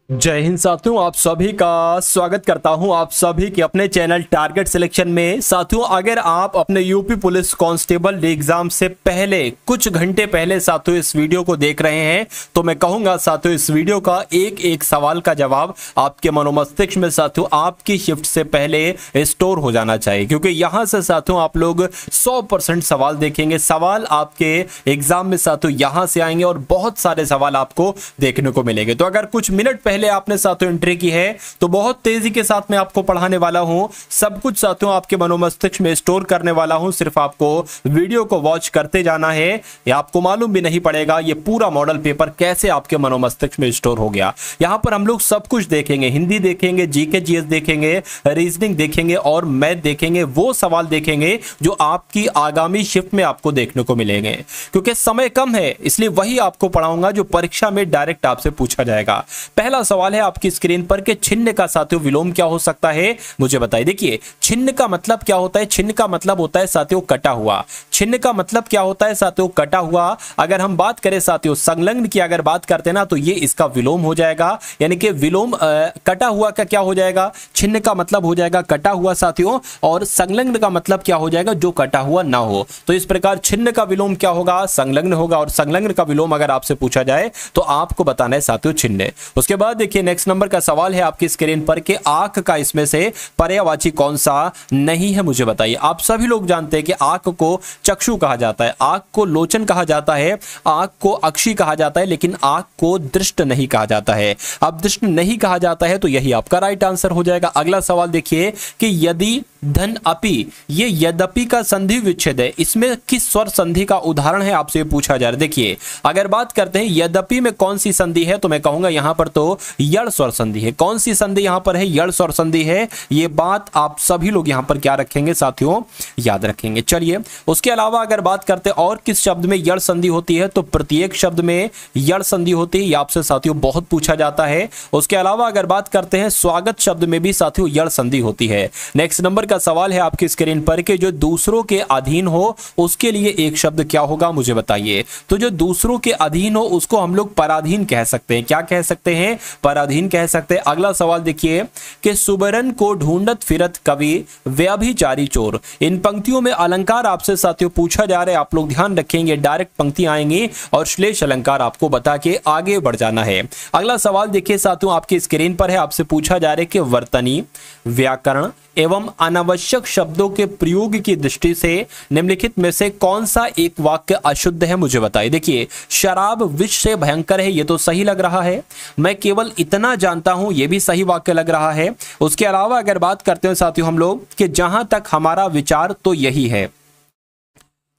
जय हिंद साथियों, आप सभी का स्वागत करता हूं आप सभी के अपने चैनल टारगेट सिलेक्शन में। साथियों, अगर आप अपने यूपी पुलिस कांस्टेबल एग्जाम से पहले कुछ घंटे पहले साथियों इस वीडियो को देख रहे हैं तो मैं कहूंगा साथियों इस वीडियो का एक एक सवाल का जवाब आपके मनोमस्तिष्क में साथियों आपकी शिफ्ट से पहले स्टोर हो जाना चाहिए, क्योंकि यहां से साथियों आप लोग 100% सवाल देखेंगे। सवाल आपके एग्जाम में साथियों यहां से आएंगे और बहुत सारे सवाल आपको देखने को मिलेंगे। तो अगर कुछ मिनट पहले आपने साथियों एंट्री की है तो बहुत तेजी के साथ मैं आपको पढ़ाने वाला हूं, सब कुछ साथियों आपके मनोमस्तिष्क में स्टोर करने वाला हूं। सिर्फ आपको वीडियो को वॉच करते जाना है, या आपको मालूम भी नहीं पड़ेगा ये पूरा मॉडल पेपर कैसे आपके मनोमस्तिष्क में स्टोर हो गया। यहां पर हम लोग सब कुछ देखेंगे, हिंदी देखेंगे, जीके जीएस देखेंगे, रीजनिंग देखेंगे और मैथ देखेंगे। वो सवाल देखेंगे जो आपकी आगामी शिफ्ट में आपको देखने को मिलेंगे। क्योंकि समय कम है इसलिए वही आपको पढ़ाऊंगा जो परीक्षा में डायरेक्ट आपसे पूछा जाएगा। पहला सवाल है आपकी स्क्रीन पर कि छिन्न का साथियों विलोम क्या हो सकता है, मुझे बताइए। देखिए, छिन्न का मतलब क्या होता है? छिन्न का मतलब होता है साथियों कटा हुआ। छिन्न का मतलब क्या होता है साथियों? कटा हुआ। अगर हम बात करें साथियों संलग्न की अगर बात करते हैं ना तो ये इसका विलोम हो जाएगा, यानी कि विलोम कटा हुआ का क्या हो जाएगा? छिन्न का मतलब हो जाएगा कटा हुआ साथियों, और संलग्न का मतलब क्या हो जाएगा? जो कटा हुआ ना हो। तो इस प्रकार छिन्न का विलोम क्या होगा? संलग्न होगा, और संलग्न का विलोम अगर आपसे पूछा जाए तो आपको बताना है साथियों छिन्न। उसके बाद देखिए नेक्स्ट नंबर का सवाल है आपकी स्क्रीन पर कि आंख का इसमें से पर्यायवाची कौन सा नहीं है, मुझे बताइए। आप सभी लोग जानते हैं कि आंख को चक्षु कहा जाता है, आंख को लोचन कहा जाता है, आंख को अक्षी कहा जाता है, लेकिन आंख को दृष्ट नहीं कहा जाता है। अब दृष्ट नहीं कहा जाता है तो यही आपका राइट आंसर हो जाएगा। अगला सवाल देखिए कि यदि धन अपि, ये यद्यपि का संधि विच्छेद है, इसमें किस स्वर संधि का उदाहरण है आपसे पूछा जा रहा है। देखिए, अगर बात करते हैं यद्यपि में कौन सी संधि है तो मैं कहूंगा यहां पर तो यड़ स्वर संधि है। कौन सी संधि यहां पर है? यड़ स्वर संधि है। ये बात आप सभी लोग यहां पर क्या रखेंगे साथियों? याद रखेंगे। चलिए, उसके अलावा अगर बात करते हैं और किस शब्द में यड़ संधि होती है तो प्रत्येक शब्द में यड़ संधि होती है। ये आपसे साथियों बहुत पूछा जाता है। उसके अलावा अगर बात करते हैं स्वागत शब्द में भी साथियों यड़ संधि होती है। नेक्स्ट नंबर का सवाल है आपकी स्क्रीन पर कि जो दूसरों के अधीन हो उसके लिए एक शब्द क्या होगा, मुझे बताइए। तो जो दूसरों के अधीन हो उसको हम लोग पराधीन कह सकते हैं। क्या कह सकते हैं? पराधीन कह सकते हैं। अगला सवाल देखिए कि सुबरन को ढूंढत फिरत कवि व्यभिचारी चोर। इन पंक्तियों में अलंकार आपसे साथियों पूछा जा रहा है, आप लोग ध्यान रखेंगे। डायरेक्ट पंक्ति आएंगी और श्लेष अलंकार आपको बता के आगे बढ़ जाना है। अगला सवाल देखिए साथियों आपकी स्क्रीन पर है, आपसे पूछा जा रहा है कि वर्तनी, व्याकरण एवं अनावश्यक शब्दों के प्रयोग की दृष्टि से निम्नलिखित में से कौन सा एक वाक्य अशुद्ध है, मुझे बताइए। देखिए, शराब विष से भयंकर है, ये तो सही लग रहा है। मैं केवल इतना जानता हूं, ये भी सही वाक्य लग रहा है। उसके अलावा अगर बात करते हैं साथियों हम लोग कि जहां तक हमारा विचार तो यही है,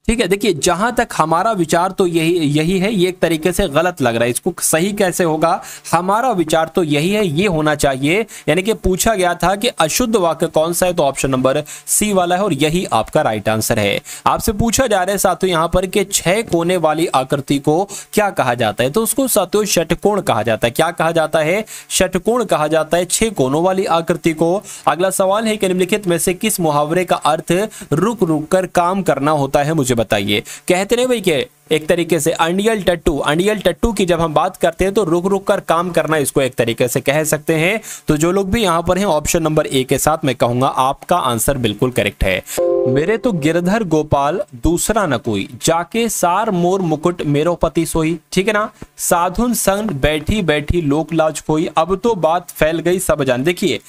ठीक है। देखिए, जहां तक हमारा विचार तो यही है, ये एक तरीके से गलत लग रहा है। इसको सही कैसे होगा? हमारा विचार तो यही है, ये होना चाहिए। यानी कि पूछा गया था कि अशुद्ध वाक्य कौन सा है तो ऑप्शन नंबर सी वाला है और यही आपका राइट आंसर है। आपसे पूछा जा रहा है साथियों यहां पर कि 6 कोने वाली आकृति को क्या कहा जाता है, तो उसको साथियों षटकोण कहा जाता है। क्या कहा जाता है? षटकोण कहा जाता है 6 कोनों वाली आकृति को। अगला सवाल है कि निम्नलिखित में से किस मुहावरे का अर्थ रुक रुक कर काम करना होता है, मुझे बताइए। कहते नहीं भाई कि एक तरीके से अंडियल टट्टू की जब हम बात करते हैं तो रुक रुक कर काम करना, इसको एक तरीके से कह सकते हैं। तो जो लोग भी यहां पर हैं ऑप्शन नंबर ए के साथ मैं कहूंगा आपका आंसर बिल्कुल करेक्ट है। मेरे तो गिरधर गोपाल दूसरा न कोई, जाके सार मोर मुकुट मेरो पति सोई। ठीक है ना। साधुन संग बैठी बैठी लोक लाज कोई, अब तो बात फैल गई सब जान। देखिए,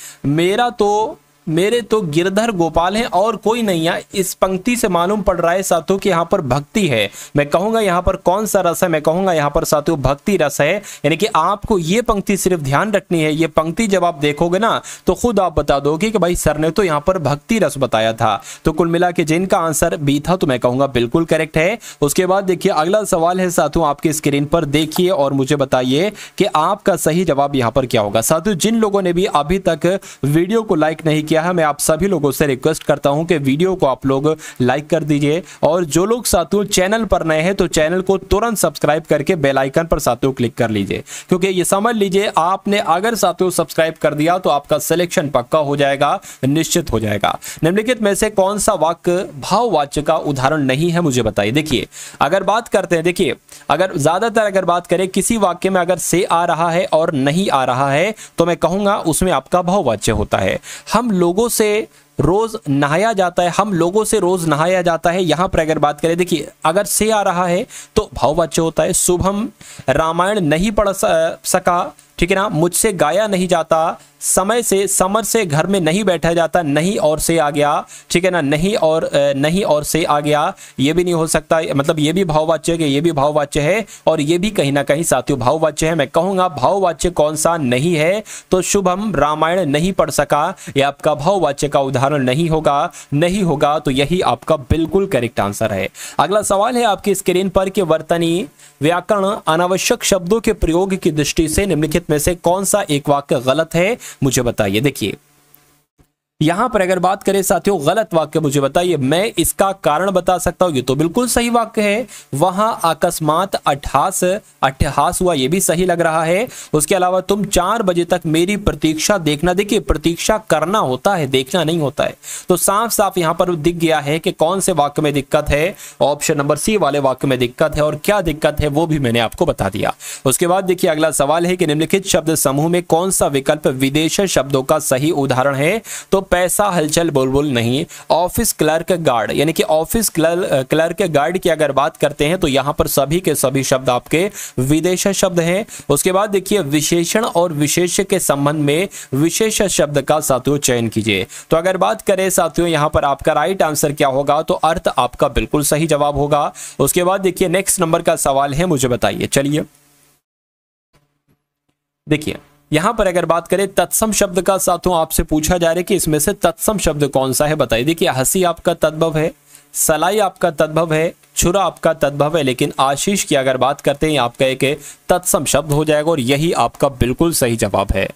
मेरे तो गिरधर गोपाल हैं और कोई नहीं है। इस पंक्ति से मालूम पड़ रहा है साथियों कि यहाँ पर भक्ति है। मैं कहूंगा यहाँ पर कौन सा रस है? मैं कहूंगा यहाँ पर साथियों भक्ति रस है। यानी कि आपको ये पंक्ति सिर्फ ध्यान रखनी है। ये पंक्ति जब आप देखोगे ना तो खुद आप बता दोगे कि भाई सर ने तो यहाँ पर भक्ति रस बताया था। तो कुल मिला के जिनका आंसर बी था तो मैं कहूंगा बिल्कुल करेक्ट है। उसके बाद देखिए अगला सवाल है साथियों आपकी स्क्रीन पर, देखिए और मुझे बताइए कि आपका सही जवाब यहाँ पर क्या होगा। साथियों, जिन लोगों ने भी अभी तक वीडियो को लाइक नहीं किया गया है। मैं आप सभी लोगों से रिक्वेस्ट करता हूं कि वीडियो को आप लोग लाइक कर दीजिए, और जो लोग साथियों चैनल पर नए हैं तो चैनल को तुरंत सब्सक्राइब करके बेल आइकन पर साथियों क्लिक कर लीजिए, क्योंकि ये समझ लीजिए आपने अगर साथियों सब्सक्राइब कर दिया तो आपका सिलेक्शन पक्का हो जाएगा, निश्चित हो जाएगा। निम्नलिखित में से कौन सा वाक्य भाववाच्य का उदाहरण नहीं है, मुझे बताइए। देखिए अगर बात करते हैं, देखिए अगर ज्यादातर अगर बात करें किसी वाक्य में अगर से आ रहा है और नहीं आ रहा है तो मैं कहूंगा उसमें आपका भाववाच्य होता है। हम लोगों से रोज नहाया जाता है, हम लोगों से रोज नहाया जाता है, यहां पर अगर बात करें देखिए अगर से आ रहा है तो भाववाच्य होता है। शुभम रामायण नहीं पढ़ सका, ठीक है ना, मुझसे गाया नहीं जाता, समय से समर से घर में नहीं बैठा जाता, नहीं और से आ गया, ठीक है ना, नहीं और से आ गया, ये भी नहीं हो सकता, मतलब ये भी भाववाच्य है, ये भी भाववाच्य है और ये भी कहीं ना कहीं साथियों भाववाच्य है। मैं कहूंगा भाववाच्य कौन सा नहीं है, तो शुभम रामायण नहीं पढ़ सका ये आपका भाववाच्य का उदाहरण नहीं होगा, तो यही आपका बिल्कुल करेक्ट आंसर है। अगला सवाल है आपकी स्क्रीन पर कि वर्तनी व्याकरण अनावश्यक शब्दों के प्रयोग की दृष्टि से निम्नलिखित में से कौन सा एक वाक्य गलत है, मुझे बताइए। देखिए यहां पर अगर बात करें साथियों गलत वाक्य मुझे बताइए, मैं इसका कारण बता सकता हूं, ये तो बिल्कुल सही वाक्य है। वहां अकस्मात अट्ठहास हुआ, ये भी सही लग रहा है। उसके अलावा तुम 4 बजे तक मेरी प्रतीक्षा देखना, देखिए प्रतीक्षा करना होता है, देखना नहीं होता है, तो साफ साफ यहां पर दिख गया है कि कौन से वाक्य में दिक्कत है, ऑप्शन नंबर सी वाले वाक्य में दिक्कत है, और क्या दिक्कत है वो भी मैंने आपको बता दिया। उसके बाद देखिए अगला सवाल है कि निम्नलिखित शब्द समूह में कौन सा विकल्प विदेश शब्दों का सही उदाहरण है, तो पैसा हलचल बुलबुल नहीं, ऑफिस क्लर्क गार्ड, यानी कि ऑफिस क्लर्क गार्ड की अगर बात करते हैं तो यहां पर सभी के सभी शब्द आपके विदेश शब्द हैं। उसके बाद देखिए विशेषण और विशेष्य के संबंध में विशेष शब्द का साथियों चयन कीजिए। तो अगर बात करें साथियों यहां पर आपका राइट आंसर क्या होगा, तो अर्थ आपका बिल्कुल सही जवाब होगा। उसके बाद देखिए नेक्स्ट नंबर का सवाल है, मुझे बताइए। चलिए देखिए यहां पर अगर बात करें तत्सम शब्द का साथियों आपसे पूछा जा रहा है कि इसमें से तत्सम शब्द कौन सा है, बताइए। देखिए हंसी आपका तद्भव है, सलाई आपका तद्भव है, छुरा आपका तद्भव है, लेकिन आशीष की अगर बात करते हैं आपका एक तत्सम शब्द हो जाएगा और यही आपका बिल्कुल सही जवाब है।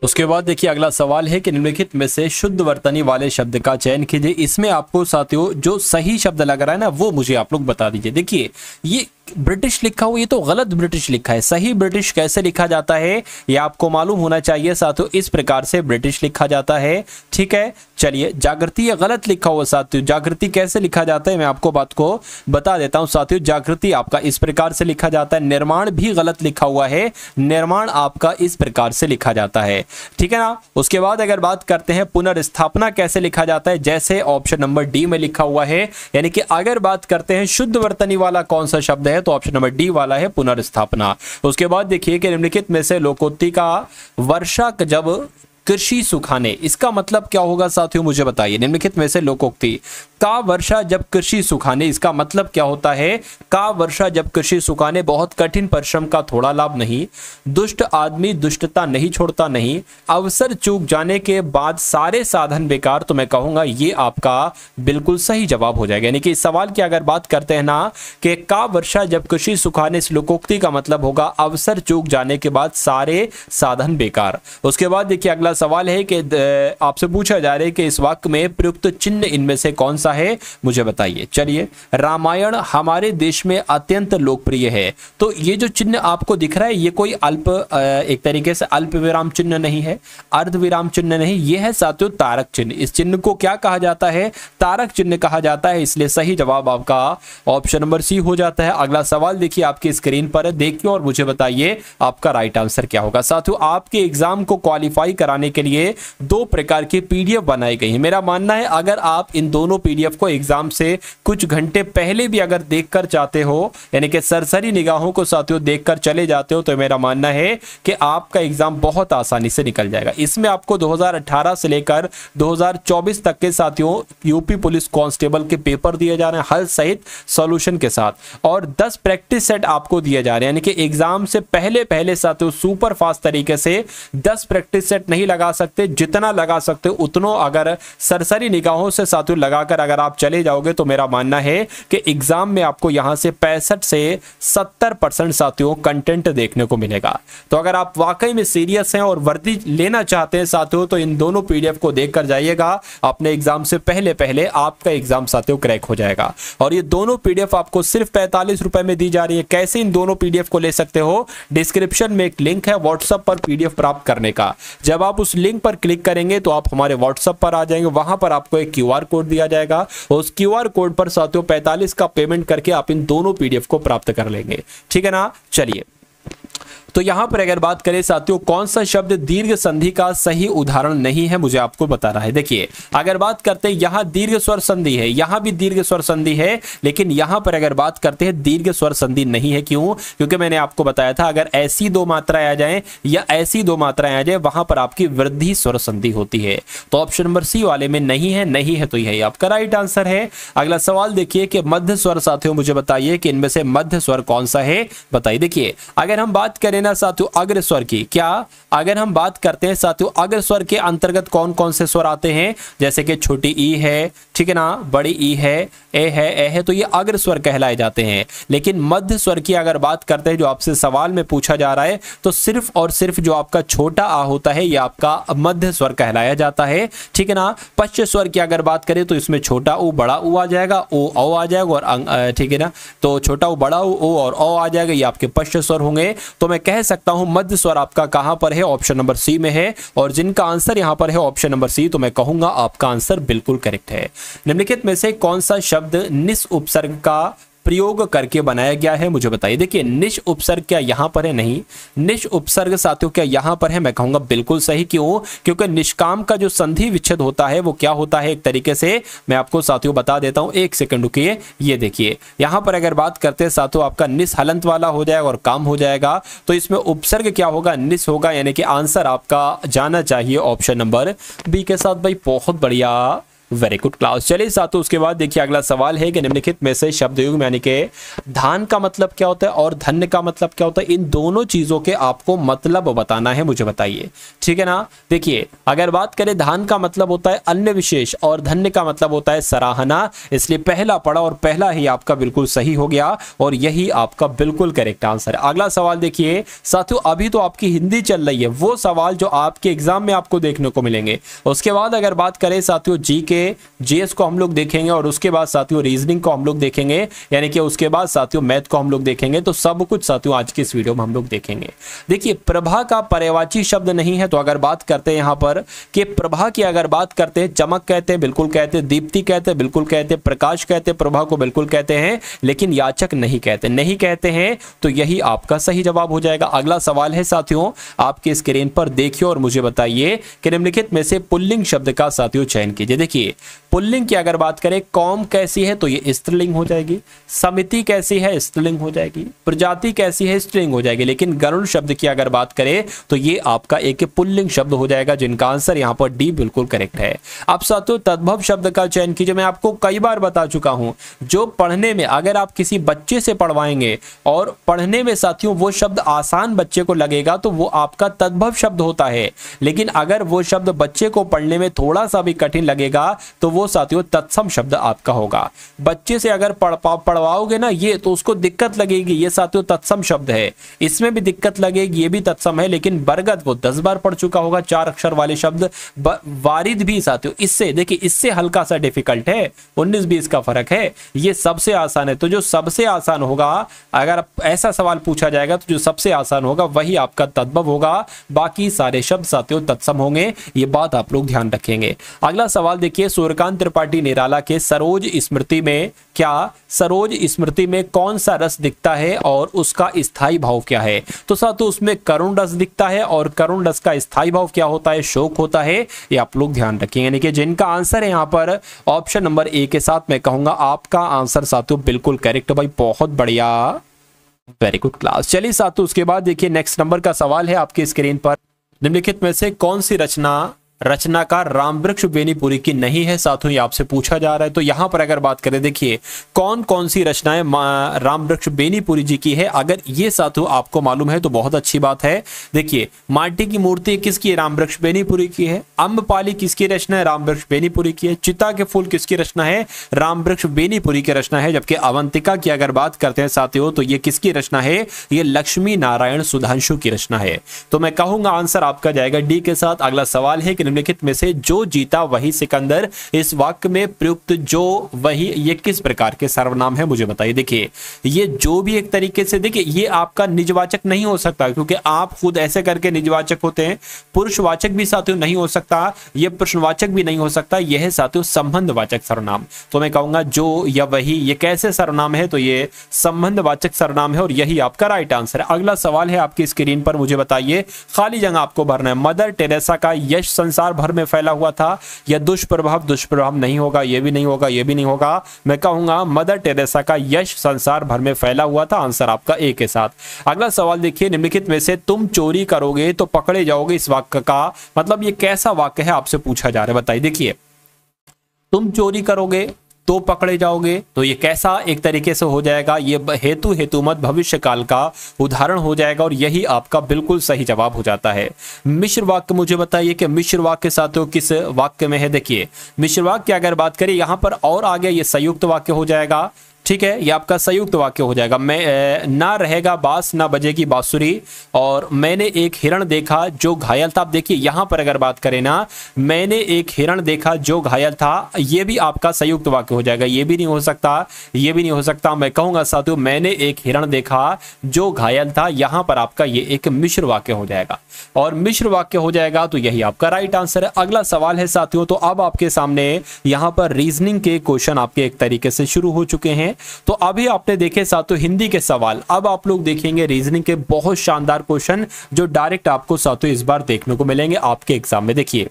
उसके बाद देखिए अगला सवाल है कि निम्नलिखित में से शुद्ध वर्तनी वाले शब्द का चयन कीजिए। इसमें आपको साथियों जो सही शब्द लग रहा है ना वो मुझे आप लोग बता दीजिए। देखिए ये ब्रिटिश लिखा हुआ, ये तो गलत ब्रिटिश लिखा है। सही ब्रिटिश कैसे लिखा जाता है ये आपको मालूम होना चाहिए साथियों, इस प्रकार से ब्रिटिश लिखा जाता है, ठीक है। चलिए जागृति ये गलत लिखा हुआ साथियों, जागृति कैसे लिखा जाता है मैं आपको बात को बता देता हूं साथियों। जागृति आपका इस प्रकार से लिखा जाता है। निर्माण भी गलत लिखा हुआ है, निर्माण आपका इस प्रकार से लिखा जाता है, ठीक है ना। उसके बाद अगर बात करते हैं पुनर्स्थापना कैसे लिखा जाता है, जैसे ऑप्शन नंबर डी में लिखा हुआ है, यानी कि अगर बात करते हैं शुद्ध वर्तनी वाला कौन सा शब्द है तो ऑप्शन नंबर डी वाला है पुनर्स्थापना। उसके बाद देखिए कि निम्नलिखित में से लोकोक्ति का वर्षा जब कृषि सुखाने, इसका मतलब क्या होगा साथियों मुझे बताइए। निम्नलिखित में से लोकोक्ति का वर्षा जब कृषि सुखाने, इसका मतलब क्या होता है। का वर्षा जब कृषि सुखाने, बहुत कठिन परिश्रम का थोड़ा लाभ नहीं, दुष्ट आदमी दुष्टता नहीं छोड़ता नहीं, अवसर चूक जाने के बाद सारे साधन बेकार, तो मैं कहूंगा ये आपका बिल्कुल सही जवाब हो जाएगा। यानी कि इस सवाल की अगर बात करते हैं ना कि का वर्षा जब कृषि सुखाने, इस लोकोक्ति का मतलब होगा अवसर चूक जाने के बाद सारे साधन बेकार। उसके बाद देखिए अगला सवाल है कि आपसे पूछा जा रहा है कि इस वाक्य में प्रयुक्त चिन्ह इनमें से कौन सा है, मुझे बताइए। चलिए रामायण हमारे देश में अत्यंत लोकप्रिय है, तो ये जो चिन्ह आपको दिख रहा है ये कोई अल्प एक तरीके से अल्प विराम चिन्ह नहीं है, अर्ध विराम चिन्ह नहीं, ये है साथियों तारक चिन्ह। इस चिन्ह को क्या कहा जाता है, तारक चिन्ह कहा जाता है, इसलिए सही जवाब आपका ऑप्शन नंबर सी हो जाता है। अगला सवाल देखिए आपकी स्क्रीन पर देखिए और मुझे बताइए आपका राइट आंसर क्या होगा। साथियों आपके एग्जाम को क्वालिफाई कराने के लिए 2 प्रकार की पीडीएफ बनाई गई है। मेरा मानना है अगर आप इन दोनों पीडीएफ को एग्जाम से कुछ घंटे पहले भी अगर देखकर चाहते हो, यानी कि सरसरी निगाहों को साथियों देखकर चले जाते हो, तो मेरा मानना है कि आपका एग्जाम बहुत आसानी से निकल जाएगा। इसमें आपको 2018 से लेकर 2024 तक के साथियों यूपी पुलिस कांस्टेबल के पेपर दिए जा रहे हैं हल सहित सॉल्यूशन के साथ, और 10 प्रैक्टिस सेट आपको दिए जा रहे हैं, यानी कि एग्जाम से पहले साथियों सुपर फास्ट तरीके से 10 प्रैक्टिस सेट नहीं लगा सकते, जितना लगा सकते उतनों अगर सरसरी निगाहों से साथियों लगाकर अगर आप चले जाओगे तो मेरा मानना है कि एग्जाम में आपको यहां से 65 से 70% साथियों कंटेंट देखने को मिलेगा। तो अगर आप वाकई में सीरियस हैं और वर्दी लेना चाहते हैं साथियों तो इन दोनों पीडीएफ को देखकर जाइएगा, अपने एग्जाम से पहले पहले आपका एग्जाम साथियों क्रैक हो जाएगा। और ये दोनों पीडीएफ आपको सिर्फ 45 रुपए में दी जा रही है। कैसे इन दोनों पीडीएफ को ले सकते हो, डिस्क्रिप्शन में एक लिंक है व्हाट्सएप पर पीडीएफ प्राप्त करने का। जब आप उस लिंक पर क्लिक करेंगे तो आप हमारे व्हाट्सएप पर आ जाएंगे, वहां पर आपको एक क्यूआर कोड दिया जाएगा। उस क्यूआर कोड पर साथियों 45 का पेमेंट करके आप इन दोनों पीडीएफ को प्राप्त कर लेंगे, ठीक है ना। चलिए, तो यहां पर अगर बात करें साथियों कौन सा शब्द दीर्घ संधि का सही उदाहरण नहीं है, मुझे आपको बता रहा है। देखिए, अगर बात करते हैं यहां दीर्घ स्वर संधि है, यहां भी दीर्घ स्वर संधि है, लेकिन यहां पर अगर बात करते हैं दीर्घ स्वर संधि नहीं है। क्यों? क्योंकि मैंने आपको बताया था अगर ऐसी दो मात्राएं आ जाएं या ऐसी दो मात्राएं आ जाए वहां पर आपकी वृद्धि स्वर संधि होती है। तो ऑप्शन नंबर सी वाले में नहीं है, नहीं है तो यही आपका राइट आंसर है। अगला सवाल देखिए कि मध्य स्वर साथियों मुझे बताइए कि इनमें से मध्य स्वर कौन सा है, बताइए। देखिए, अगर हम बात करें साथियों अग्र स्वर की, क्या अगर हम बात करते हैं साथियों अग्र स्वर के अंतर्गत कौन कौन से स्वर आते हैं, जैसे कि छोटी ई है, ठीक है ना, बड़ी ई है, ए है, तो ये अग्र स्वर कहलाए जाते हैं। लेकिन मध्य स्वर की अगर बात करते हैं जो आपसे सवाल में पूछा जा रहा है तो सिर्फ और सिर्फ जो आपका छोटा आ होता है यह आपका मध्य स्वर कहलाया जाता है, ठीक है ना। पश्च स्वर की अगर बात करें तो इसमें छोटा ऊ बड़ा ऊ आ जाएगा, ओ आ जाएगा और ठीक है ना, तो छोटा ऊ बड़ा ऊ और ओ आ जाएगा, ये आपके पश्च स्वर होंगे। तो मैं कह सकता हूं मध्य स्वर आपका कहां पर है, ऑप्शन नंबर सी में है। और जिनका आंसर यहां पर है ऑप्शन नंबर सी, तो मैं कहूंगा आपका आंसर बिल्कुल करेक्ट है। निम्नलिखित में से कौन सा शब्द निस उपसर्ग का प्रयोग करके बनाया गया है, मुझे बताइए। देखिए, निश उपसर्ग क्या यहां पर है? नहीं। निश उपसर्ग साथियों क्या यहां पर है? मैं कहूंगा बिल्कुल सही। क्यों? क्योंकि निष्काम का जो संधि विच्छेद होता है वो क्या होता है, एक तरीके से मैं आपको साथियों बता देता हूं, एक सेकंड रुकिए। ये देखिए, यहां पर अगर बात करते हैं साथियों आपका निस हलंत वाला हो जाएगा और काम हो जाएगा, तो इसमें उपसर्ग क्या होगा, निस होगा, यानी कि आंसर आपका जाना चाहिए ऑप्शन नंबर बी के साथ। भाई बहुत बढ़िया, वेरी गुड क्लास। चलिए साथियों, उसके बाद देखिए अगला सवाल है कि निम्नलिखित में से शब्द युग्म यानी कि धान का मतलब क्या होता है और धन्य का मतलब क्या होता है, इन दोनों चीजों के आपको मतलब बताना है, मुझे बताइए, ठीक है ना। देखिए, अगर बात करें धान का मतलब होता है अन्य विशेष और धन्य का मतलब होता है सराहना, इसलिए पहला पढ़ा और पहला ही आपका बिल्कुल सही हो गया और यही आपका बिल्कुल करेक्ट आंसर है। अगला सवाल देखिए साथियों, अभी तो आपकी हिंदी चल रही है, वो सवाल जो आपके एग्जाम में आपको देखने को मिलेंगे। उसके बाद अगर बात करें साथियों जी के जीएस को हम लोग देखेंगे और उसके बाद साथियों रीजनिंग को हम लोग देखेंगे, यानी कि उसके बाद साथियों मैथ को हम लोग देखेंगे। तो सब कुछ साथियों आज की इस वीडियो में हम लोग देखेंगे। देखिए, प्रभा का पर्यायवाची शब्द नहीं है, तो अगर बात करते हैं यहां पर कि प्रभा की अगर बात करते हैं, चमक कहते हैं, बिल्कुल कहते हैं, दीप्ति कहते हैं, बिल्कुल कहते हैं, प्रकाश कहते हैं, प्रभा को बिल्कुल कहते हैं, लेकिन याचक नहीं कहते, नहीं कहते हैं, तो यही आपका सही जवाब हो जाएगा। अगला सवाल है साथियों, आपके स्क्रीन पर देखिए और मुझे बताइए कि निम्नलिखित में से पुल्लिंग शब्द का साथियों चयन कीजिए। देखिए, पुल्लिंग की अगर बात करें, कौम कैसी है तो ये स्त्रीलिंग हो जाएगी, समिति कैसी है स्त्रीलिंग हो जाएगी, प्रजाति कैसी है स्त्रीलिंग हो जाएगी, लेकिन गरुड़ शब्द की अगर बात करें तो ये आपका एक पुल्लिंग शब्द हो जाएगा, जिनका आंसर यहां पर डी बिल्कुल करेक्ट है। अब साथियों तद्भव शब्द का चयन कीजिए। मैं आपको कई बार बता चुका हूं, जो पढ़ने में अगर आप किसी बच्चे से पढ़वाएंगे और पढ़ने में साथियों वो शब्द आसान बच्चे को लगेगा तो वो आपका तद्भव शब्द होता है, लेकिन अगर वो शब्द बच्चे को पढ़ने में थोड़ा सा भी कठिन लगेगा तो वो साथियों तत्सम शब्द आपका होगा। बच्चे से अगर पढ़वाओगे ना ये, तो उसको दिक्कत लगेगी, ये साथियों तत्सम शब्द है, इसमें भी दिक्कत लगेगी, ये भी तत्सम है, लेकिन बरगद वो 10 बार पढ़ चुका होगा, 4 अक्षर वाले शब्द। वारिद भी साथियों इससे देखिए, इससे हल्का सा डिफिकल्ट है, 19-20 का फर्क है, ये सबसे आसान है। तो जो सबसे आसान होगा, अगर ऐसा सवाल पूछा जाएगा तो जो सबसे आसान होगा वही आपका तद्भव होगा, बाकी सारे शब्द साथियों तत्सम होंगे, ये बात आप लोग ध्यान रखेंगे। अगला सवाल देखिए, सूर्यकांत त्रिपाठी निराला के सरोज स्मृति में क्या सरोज स्मृति में कौन सा रस दिखता है और उसका स्थायी भाव क्या है? तो साथियों उसमें करुण रस दिखता है और करुण रस का स्थायी भाव क्या होता है? शोक होता है, ये आप लोग ध्यान रखेंगे। यानी कि जिनका आंसर है यहां पर ऑप्शन नंबर ए के साथ, मैं कहूंगा आपका आंसर साथियों बिल्कुल करेक्ट। भाई बहुत बढ़िया, वेरी गुड क्लास। चलिए साथियों उसके बाद देखिए नेक्स्ट नंबर का सवाल है आपके स्क्रीन पर, निम्नलिखित में से कौन सी रचना रचनाकार रामवृक्ष बेनीपुरी की नहीं है साथियों, ये आपसे पूछा जा रहा है। तो यहां पर अगर बात करें, देखिए कौन कौन सी रचनाएं रामवृक्ष बेनीपुरी जी की है, अगर ये साथियों आपको मालूम है तो बहुत अच्छी बात है। देखिए माटी की मूर्ति किसकी है, रामवृक्ष बेनीपुरी की है। अम्बपाली किसकी रचना है, रामवृक्ष बेनीपुरी की है। चिता के फूल किसकी रचना है, रामवृक्ष बेनीपुरी की रचना है। जबकि अवंतिका की अगर बात करते हैं साथियों तो ये किसकी रचना है, ये लक्ष्मी नारायण सुधांशु की रचना है। तो मैं कहूंगा आंसर आपका जाएगा डी के साथ। अगला सवाल है कि निम्नलिखित में से जो जीता वही सिकंदर, इस वाक्य में प्रयुक्त जो वही ये किस प्रकार के सर्वनाम है, मुझे बताइए। देखिए ये जो भी एक तरीके से, देखिए ये आपका निजवाचक नहीं हो सकता क्योंकि आप खुद ऐसे करके निजवाचक होते हैं। पुरुषवाचक भी साथियों नहीं हो सकता, ये प्रश्नवाचक भी नहीं हो सकता, यह है साथियों संबंधवाचक सर्वनाम। तो मैं कहूंगा जो या वही, ये कैसे सर्वनाम है, तो ये संबंधवाचक सर्वनाम है और यही आपका राइट आंसर है। अगला सवाल है आपकी स्क्रीन पर, मुझे बताइए, खाली जगह आपको भरना है। मदर टेरेसा का यश संसार भर में फैला हुआ था, यह दुष्प्रभाव नहीं होगा, यह भी नहीं होगा, यह भी नहीं होगा। मैं कहूंगा मदर टेरेसा का यश संसार भर में फैला हुआ था, आंसर आपका ए के साथ। अगला सवाल देखिए, निम्नलिखित में से तुम चोरी करोगे तो पकड़े जाओगे, इस वाक्य का मतलब ये कैसा वाक्य है आपसे पूछा जा रहा है, बताइए। देखिए तुम चोरी करोगे तो पकड़े जाओगे, तो ये कैसा एक तरीके से हो जाएगा, ये हेतुमत भविष्य काल का उदाहरण हो जाएगा और यही आपका बिल्कुल सही जवाब हो जाता है। मिश्र वाक्य मुझे बताइए कि मिश्र वाक्य साथियों किस वाक्य में है। देखिए मिश्र वाक्य अगर बात करें यहां पर और आगे ये संयुक्त वाक्य हो जाएगा, ठीक है, ये आपका संयुक्त वाक्य हो जाएगा। मैं ना रहेगा बांस ना बजेगी बांसुरी, और मैंने एक हिरण देखा जो घायल था। आप देखिए यहां पर अगर बात करें ना, मैंने एक हिरण देखा जो घायल था, ये भी आपका संयुक्त वाक्य हो जाएगा, ये भी नहीं हो सकता, ये भी नहीं हो सकता। मैं कहूंगा साथियों मैंने एक हिरण देखा जो घायल था, यहां पर आपका ये एक मिश्र वाक्य हो जाएगा और मिश्र वाक्य हो जाएगा तो यही आपका राइट आंसर है। अगला सवाल है साथियों, तो अब आपके सामने यहां पर रीजनिंग के क्वेश्चन आपके एक तरीके से शुरू हो चुके हैं। तो अभी आपने देखे साथियों हिंदी के सवाल, अब आप लोग देखेंगे रीजनिंग के बहुत शानदार क्वेश्चन जो डायरेक्ट आपको साथियों इस बार देखने को मिलेंगे आपके एग्जाम में। देखिए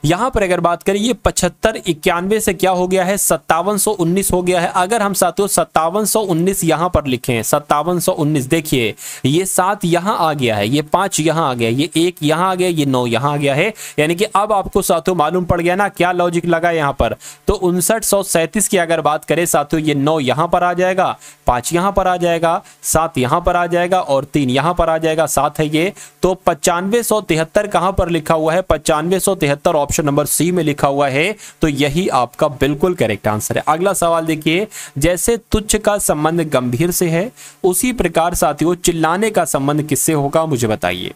यहां पर अगर बात करें, ये 75 91 से क्या हो गया है, 5719 हो गया है। अगर हम साथियों 5719 यहां पर लिखें, 5719, देखिए ये 7 यहां आ गया है, ये 5 यहां आ गया, ये 1 यहां आ गया, ये 9 यहां आ गया है। यानी कि अब आपको साथियों मालूम पड़ गया ना क्या लॉजिक लगा यहां पर। तो 5937 की अगर बात करें साथियों, ये 9 यहां पर आ जाएगा, 5 यहां पर आ जाएगा, 7 यहां पर आ जाएगा और 3 यहां पर आ जाएगा, 7 है ये। तो 9573 कहां पर लिखा हुआ है, 9573 ऑप्शन नंबर सी में लिखा हुआ है, तो यही आपका बिल्कुल करेक्ट आंसर है। अगला सवाल देखिए, जैसे तुच्छ का संबंध गंभीर से है उसी प्रकार साथियों चिल्लाने का संबंध किससे होगा, मुझे बताइए।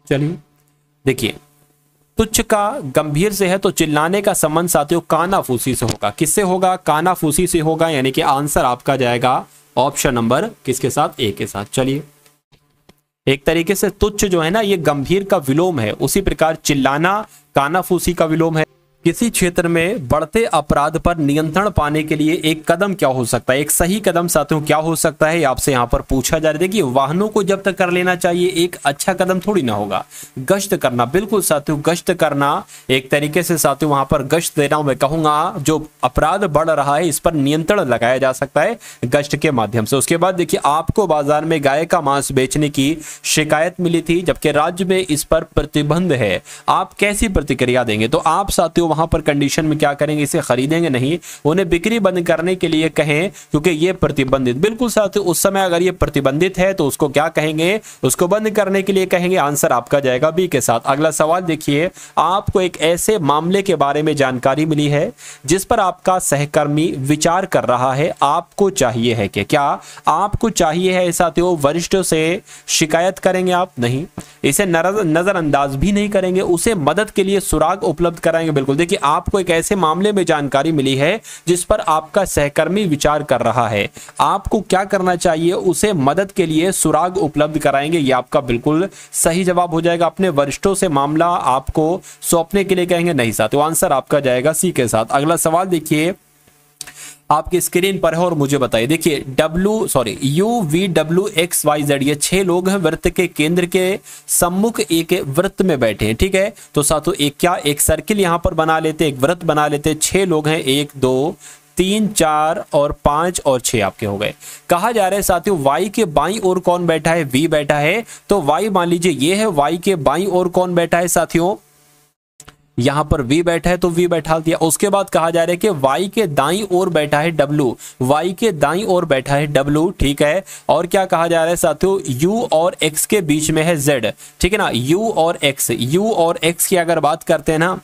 चलिए देखिए, तुच्छ का गंभीर से है तो चिल्लाने का संबंध साथियों कानाफूसी से होगा। किससे होगा, कानाफूसी से होगा। यानी कि आंसर आपका जाएगा ऑप्शन नंबर किसके साथ, ए के साथ। चलिए एक तरीके से तुच्छ जो है ना ये गंभीर का विलोम है, उसी प्रकार चिल्लाना कानाफूसी का विलोम है। किसी क्षेत्र में बढ़ते अपराध पर नियंत्रण पाने के लिए एक कदम क्या हो सकता है, एक सही कदम साथियों क्या हो सकता है, आपसे यहाँ पर पूछा जा रहा है। देखिए वाहनों को जब्त कर लेना चाहिए, एक अच्छा कदम थोड़ी ना होगा। गश्त करना, बिल्कुल साथियों गश्त करना, एक तरीके से साथियों वहां पर गश्त देना। मैं कहूंगा जो अपराध बढ़ रहा है इस पर नियंत्रण लगाया जा सकता है गश्त के माध्यम से। उसके बाद देखिए आपको बाजार में गाय का मांस बेचने की शिकायत मिली थी, जबकि राज्य में इस पर प्रतिबंध है, आप कैसी प्रतिक्रिया देंगे। तो आप साथियों वहां पर कंडीशन में क्या करेंगे, इसे खरीदेंगे नहीं, उन्हें बिक्री बंद करने के लिए कहें क्योंकि ये प्रतिबंधित। बिल्कुल साथियों उस समय अगर ये प्रतिबंधित है तो उसको क्या कहेंगे, उसको बंद करने के लिए कहेंगे। आंसर आपका जाएगा बी के साथ। अगला सवाल देखिए, आपको एक ऐसे मामले के बारे में जानकारी मिली है जिस पर आपका सहकर्मी विचार कर रहा है, आपको चाहिए है कि क्या आपको चाहिए है साथियों वरिष्ठों से शिकायत करेंगे आप, नहीं, इसे नजरअंदाज भी नहीं करेंगे, उसे मदद के लिए सुराग उपलब्ध कराएंगे। बिल्कुल देखिए आपको एक ऐसे मामले में जानकारी मिली है जिस पर आपका सहकर्मी विचार कर रहा है, आपको क्या करना चाहिए, उसे मदद के लिए सुराग उपलब्ध कराएंगे। ये आपका बिल्कुल सही जवाब हो जाएगा। अपने वरिष्ठों से मामला आपको सौंपने के लिए कहेंगे, नहीं साथियों आंसर आपका जाएगा सी के साथ। अगला सवाल देखिए आपकी स्क्रीन पर है और मुझे बताइए। देखिए UVWXYZ ये 6 लोग हैं, वृत्त के केंद्र के सम्मुख एक वृत्त में बैठे हैं, ठीक है। तो साथियों एक सर्किल यहां पर बना लेते, एक वृत्त बना लेते, 6 लोग हैं, 1 2 3 4 और 5 और 6 आपके हो गए। कहा जा रहा है साथियों y के बाईं ओर कौन बैठा है, v बैठा है। तो y मान लीजिए ये है, y के बाईं ओर कौन बैठा है साथियों, यहां पर v बैठा है तो v बैठा दिया। उसके बाद कहा जा रहा है कि y के दाईं ओर बैठा है w, y के दाईं ओर बैठा है w, ठीक है। और क्या कहा जा रहा है साथियों, u और x के बीच में है z, ठीक है ना। u और x की अगर बात करते हैं ना,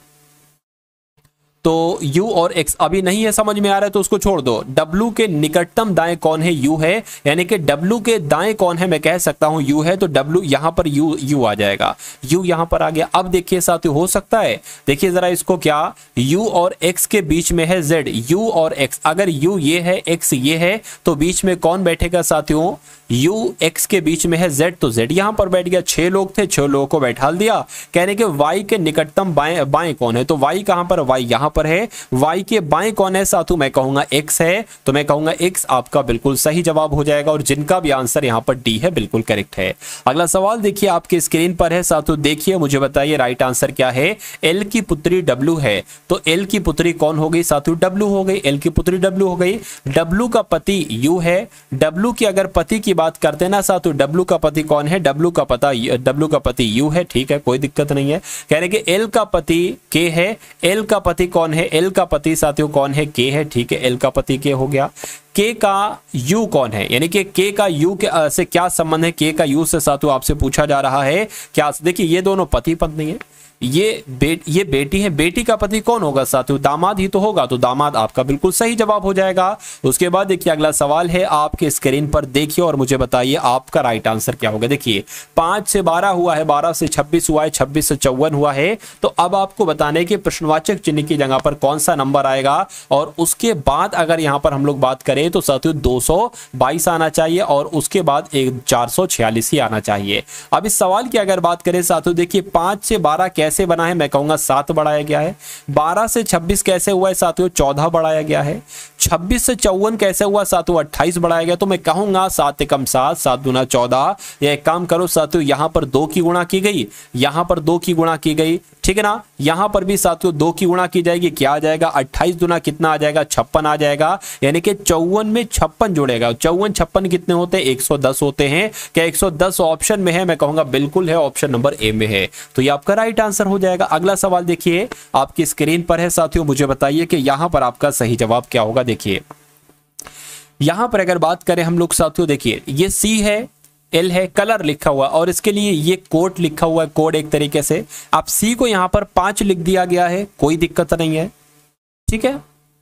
तो u और x अभी नहीं है समझ में आ रहा है तो उसको छोड़ दो। w के निकटतम दाएं कौन है, u है, यानी कि w के दाएं कौन है, मैं कह सकता हूं u है, तो w यहां पर u आ जाएगा, u यहां पर आ गया। अब देखिए साथियों हो सकता है, देखिए जरा इसको, क्या u और x के बीच में है z, u और x, अगर u ये है x ये है तो बीच में कौन बैठेगा साथियों, u x के बीच में है z, तो z यहां पर बैठ गया। 6 लोग थे, 6 लोगों को बैठा दिया। कहने के y के निकटतम बाएं कौन है, तो y कहां पर, y यहां पर है। y के बाएं कौन है साथियों, मैं कहूंगा x है, तो मैं कहूंगा x आपका बिल्कुल सही जवाब हो जाएगा। और जिनका भी आंसर यहां पर डी है बिल्कुल करेक्ट है। अगला सवाल देखिए आपके स्क्रीन पर है साथियों, देखिए मुझे बताइए राइट आंसर क्या है। l की पुत्री w है, तो l की पुत्री कौन हो गई साथियों, w हो गई, l की पुत्री w हो गई। w का पति u है, w की अगर पति की बात करते हैं ना साथियों, w का पति कौन है, w का पति u है, ठीक है, कोई दिक्कत नहीं है। कह रहे कि l का पति k है, l का पति कौन है, l का पति साथियों कौन है, k है, ठीक है, l का पति k हो गया। k का u कौन है, यानी कि k का u के से क्या संबंध है, k का u से साथियों आपसे पूछा जा रहा है क्या। देखिए ये दोनों पति पत्नी है, ये बेटी है, बेटी का पति कौन होगा साथियों, दामाद ही तो होगा, तो दामाद आपका बिल्कुल सही जवाब हो जाएगा। उसके बाद देखिए अगला सवाल है आपके स्क्रीन पर, देखिए और मुझे बताइए आपका राइट आंसर क्या होगा। देखिए 5 से 12 हुआ है, 12 से 26 हुआ है, 26 से 54 हुआ है। तो अब आपको बताने के प्रश्नवाचक चिन्ह की जगह पर कौन सा नंबर आएगा, और उसके बाद अगर यहां पर हम लोग बात करें तो साथियों 222 आना चाहिए, और उसके बाद 446 ही आना चाहिए। अब इस सवाल की अगर बात करें साथियों, देखिए 5 से 12 कैसे बना है, मैं कहूंगा 7 बढ़ाया गया है। 12 से 26 कैसे हुआ है साथियों, 14 बढ़ाया गया है। 26 से 54 कैसे हुआ साथियों, 28 बढ़ाया गया। तो मैं कहूंगा 7 एकम 7, 7 दूना 14। या एक काम करो साथियों, यहां पर 2 की गुणा की गई, यहां पर 2 की गुणा की गई, ठीक है ना। यहां पर भी साथियों 2 की गुणा की जाएगी, क्या आ जाएगा, 28 दूना कितना आ जाएगा, 56 आ जाएगा। यानी कि 54 में 56 जुड़ेगा। 54 56 कितने होते हैं, 110 होते हैं। क्या 110 ऑप्शन में है, मैं कहूंगा बिल्कुल है, ऑप्शन नंबर ए में है। तो ये आपका राइट आंसर हो जाएगा। अगला सवाल देखिए आपकी स्क्रीन पर है साथियों, मुझे बताइए कि यहां पर आपका सही जवाब क्या होगा। देखिए यहां पर अगर बात करें हम लोग साथियों, देखिए ये सी है, एल है, कलर लिखा हुआ, और इसके लिए ये कोड लिखा हुआ है, कोड एक तरीके से। आप सी को यहां पर 5 लिख दिया गया है, कोई दिक्कत नहीं है, ठीक है।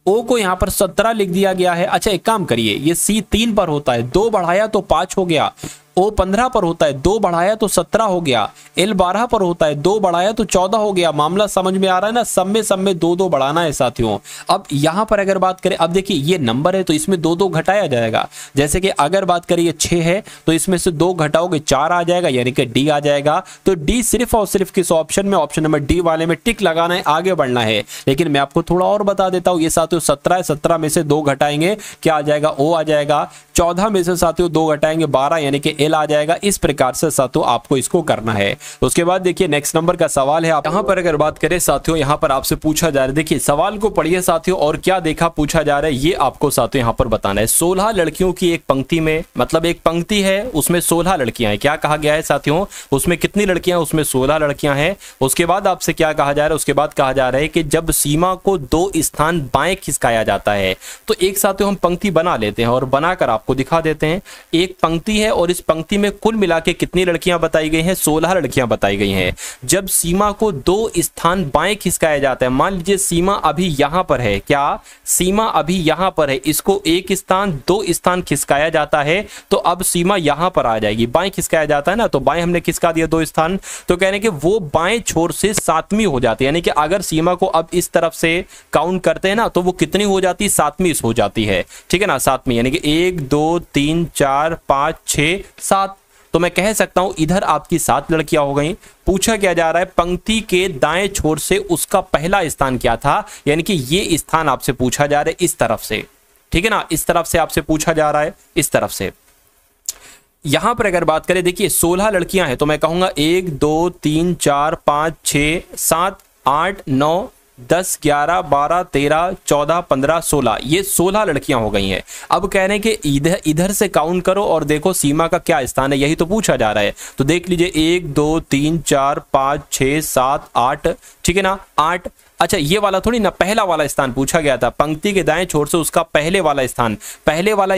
ओ को यहां पर 17 लिख दिया गया है। अच्छा एक काम करिए, ये सी 3 पर होता है, 2 बढ़ाया तो 5 हो गया। ओ 15 पर होता है, 2 बढ़ाया तो 17 हो गया। एल 12 पर होता है, 2 बढ़ाया तो 14 हो गया। मामला समझ में आ रहा है ना, सब में 2 बढ़ाना है साथियों। अब यहां पर अगर बात करें, अब देखिए ये नंबर है तो इसमें 2 घटाया जाएगा। जैसे कि अगर बात करें ये 6 है तो इसमें से 2 घटाओगे 4 आ जाएगा, यानी कि डी आ जाएगा। तो डी सिर्फ और सिर्फ किस ऑप्शन में, ऑप्शन नंबर डी वाले में टिक लगाना है, आगे बढ़ना है। लेकिन मैं आपको थोड़ा और बता देता हूं, ये साथियों 17 है, 17 में से 2 घटाएंगे, क्या आ जाएगा, ओ आ जाएगा। 14 में से साथियों 2 घटाएंगे, 12, यानी कि एल आ जाएगा। इस प्रकार से साथियों आपको इसको करना है। उसके बाद देखिए नेक्स्ट नंबर का सवाल है, यहां पर अगर बात करें साथियों, यहां पर आपसे पूछा जा रहा है, देखिए सवाल को पढ़िए साथियों, और क्या देखा पूछा जा रहा है ये आपको साथियों यहां पर बताना है। 16 लड़कियों की एक पंक्ति में, मतलब एक पंक्ति है उसमें 16 लड़कियां हैं। क्या कहा गया है साथियों, उसमें कितनी लड़कियां, उसमें 16 लड़कियां हैं। उसके बाद आपसे क्या कहा जा रहा है, उसके बाद कहा जा रहा है कि जब सीमा को 2 स्थान बाएं खिसकाया जाता है, तो एक साथियों हम पंक्ति बना लेते हैं और बनाकर आपको दिखा देते हैं। एक पंक्ति है और इस पंक्ति में कुल मिला के कितनी लड़कियां बताई गई हैं, 16 लड़कियां बताई गई हैं। जब सीमा को 2 स्थान बाएं खिसकाया जाता है, मान लीजिए सीमा अभी यहां पर है, क्या सीमा अभी यहां पर है, इसको 1 स्थान 2 स्थान खिसकाया जाता है, तो अब सीमा यहां पर आ जाएगी। बाएं खिसकाया जाता है ना, तो बाएं हमने खिसका दिया 2 स्थान, तो कहने के वो बाएं छोर से 7वीं हो जाती है। यानी कि अगर सीमा को अब इस तरफ से काउंट करते हैं ना, तो वो कितनी हो जाती है, 7वीं हो जाती है, ठीक है ना, 7वीं। यानी कि 1 2 3 4 5 6 7, तो मैं कह सकता हूं इधर आपकी 7 लड़कियां हो गई। पूछा क्या जा रहा है, पंक्ति के दाएं छोर से उसका पहला स्थान क्या था, यानी कि ये स्थान आपसे पूछा जा रहा है इस तरफ से, ठीक है ना, इस तरफ से आपसे पूछा जा रहा है, इस तरफ से। यहां पर अगर बात करें, देखिए 16 लड़कियां हैं, तो मैं कहूंगा 1 2 3 4 5 6 7 8 9 10, 11, 12, 13, 14, 15, 16, ये 16 लड़कियां हो गई हैं। अब कह रहे हैं कि इधर इधर से काउंट करो और देखो सीमा का क्या स्थान है, यही तो पूछा जा रहा है। तो देख लीजिए 1, 2, 3, 4, 5, 6, 7, 8, ठीक है ना, 8। अच्छा ये वाला थोड़ी ना, पहला वाला स्थान पूछा गया था, पंक्ति के दाएं छोर से उसका पहले वाला